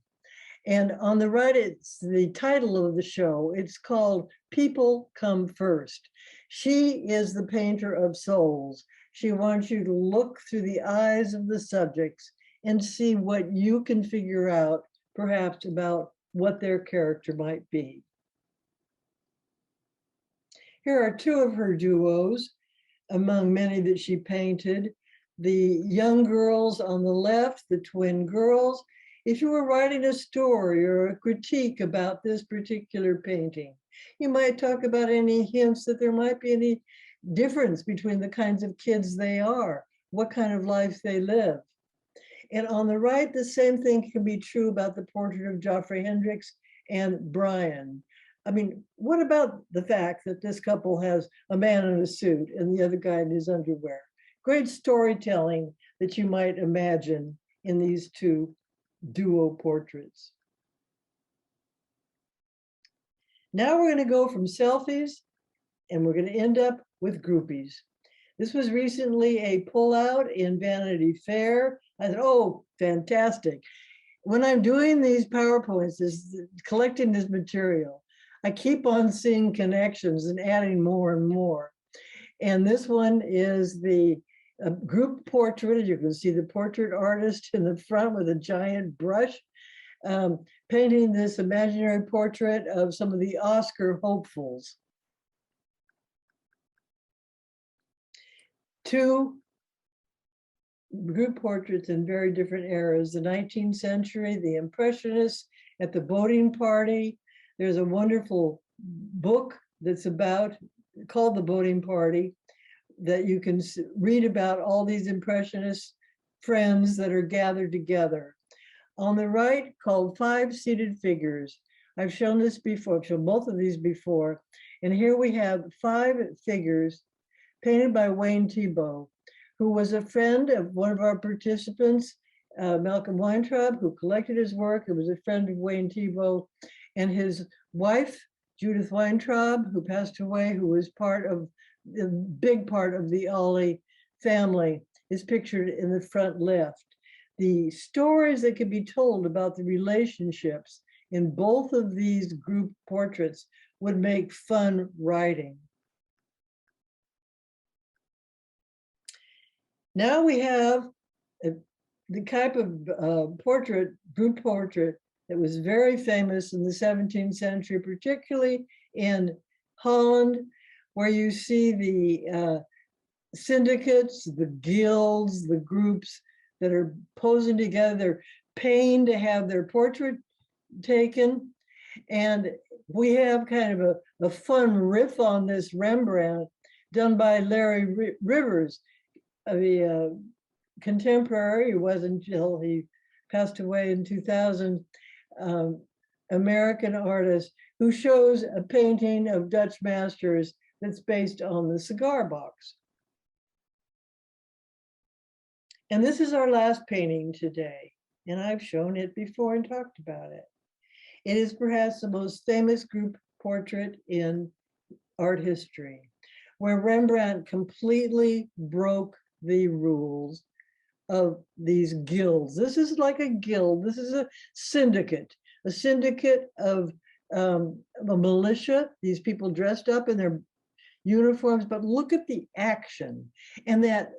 And on the right, it's the title of the show. It's called People Come First. She is the painter of souls. She wants you to look through the eyes of the subjects and see what you can figure out, perhaps about what their character might be. Here are 2 of her duos, among many that she painted. The young girls on the left, the twin girls. If you were writing a story or a critique about this particular painting, you might talk about any hints that there might be any difference between the kinds of kids they are, what kind of life they live. And on the right, the same thing can be true about the portrait of Geoffrey Hendricks and Brian. I mean, what about the fact that this couple has a man in a suit and the other guy in his underwear? Great storytelling that you might imagine in these 2 duo portraits. Now we're going to go from selfies and we're going to end up with groupies. This was recently a pullout in Vanity Fair. I thought, oh, fantastic. When I'm doing these PowerPoints, collecting this material, I keep on seeing connections and adding more and more. And this one is the group portrait. You can see the portrait artist in the front with a giant brush, painting this imaginary portrait of some of the Oscar hopefuls. 2 group portraits in very different eras, the 19th century, the Impressionists at the boating party. There's a wonderful book that's called The Boating Party, that you can read about all these Impressionist friends that are gathered together. On the right, called Five Seated Figures. I've shown this before, I've shown both of these before. And here we have 5 figures painted by Wayne Thiebaud, who was a friend of one of our participants, Malcolm Weintraub, who collected his work. It was a friend of Wayne Thiebaud, and his wife, Judith Weintraub, who passed away, who was the big part of the Ollie family, is pictured in the front left. The stories that can be told about the relationships in both of these group portraits would make fun writing. Now we have the type of group portrait that was very famous in the 17th century, particularly in Holland, where you see the syndicates, the guilds, the groups that are posing together. They're paying to have their portrait taken. And we have kind of a fun riff on this Rembrandt done by Larry Rivers, a contemporary. It wasn't until he passed away in 2000, American artist, who shows a painting of Dutch masters that's based on the cigar box. And this is our last painting today, and I've shown it before and talked about it. It is perhaps the most famous group portrait in art history, where Rembrandt completely broke the rules of these guilds. This is like a guild. This is a syndicate of a militia, these people dressed up in their uniforms, but look at the action. And that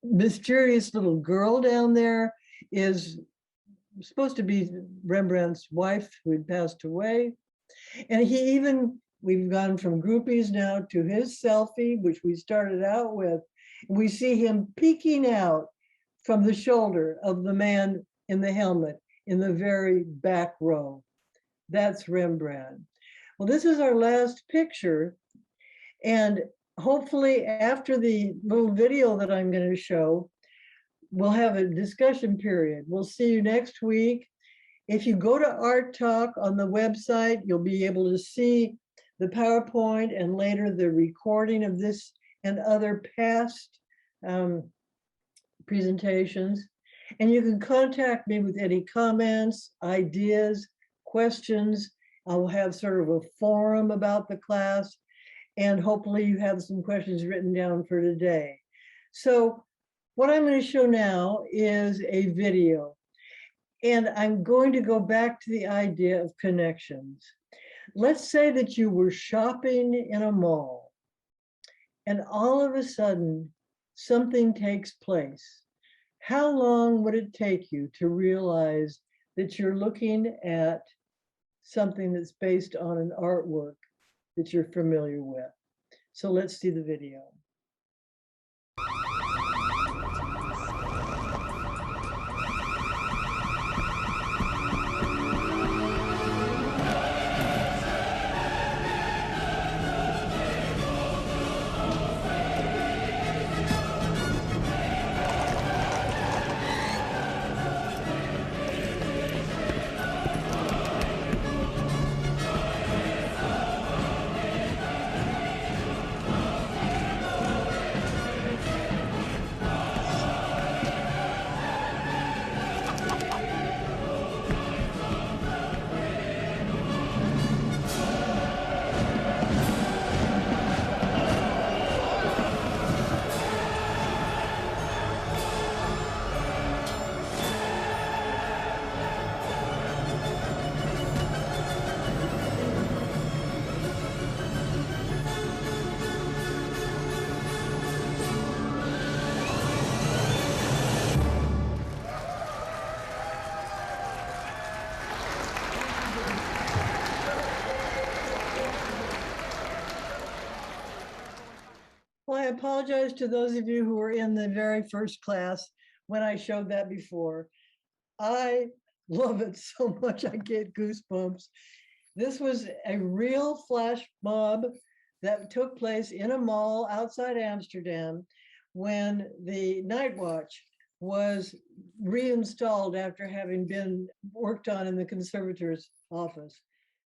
mysterious little girl down there is supposed to be Rembrandt's wife, who had passed away. And we've gone from groupies now to his selfie, which we started out with. We see him peeking out from the shoulder of the man in the helmet in the very back row. That's Rembrandt. Well, this is our last picture. And hopefully after the little video that I'm going to show, we'll have a discussion period. We'll see you next week. If you go to Art Talk on the website, you'll be able to see the PowerPoint and later the recording of this and other past presentations. And you can contact me with any comments, ideas, questions. I will have sort of a forum about the class. And hopefully you have some questions written down for today. So what I'm going to show now is a video. And I'm going to go back to the idea of connections. Let's say that you were shopping in a mall, and all of a sudden, something takes place. How long would it take you to realize that you're looking at something that's based on an artwork that you're familiar with? So let's see the video. Well, I apologize to those of you who were in the very first class when I showed that before. I love it so much, I get goosebumps. This was a real flash mob that took place in a mall outside Amsterdam when the night watch was reinstalled after having been worked on in the conservator's office.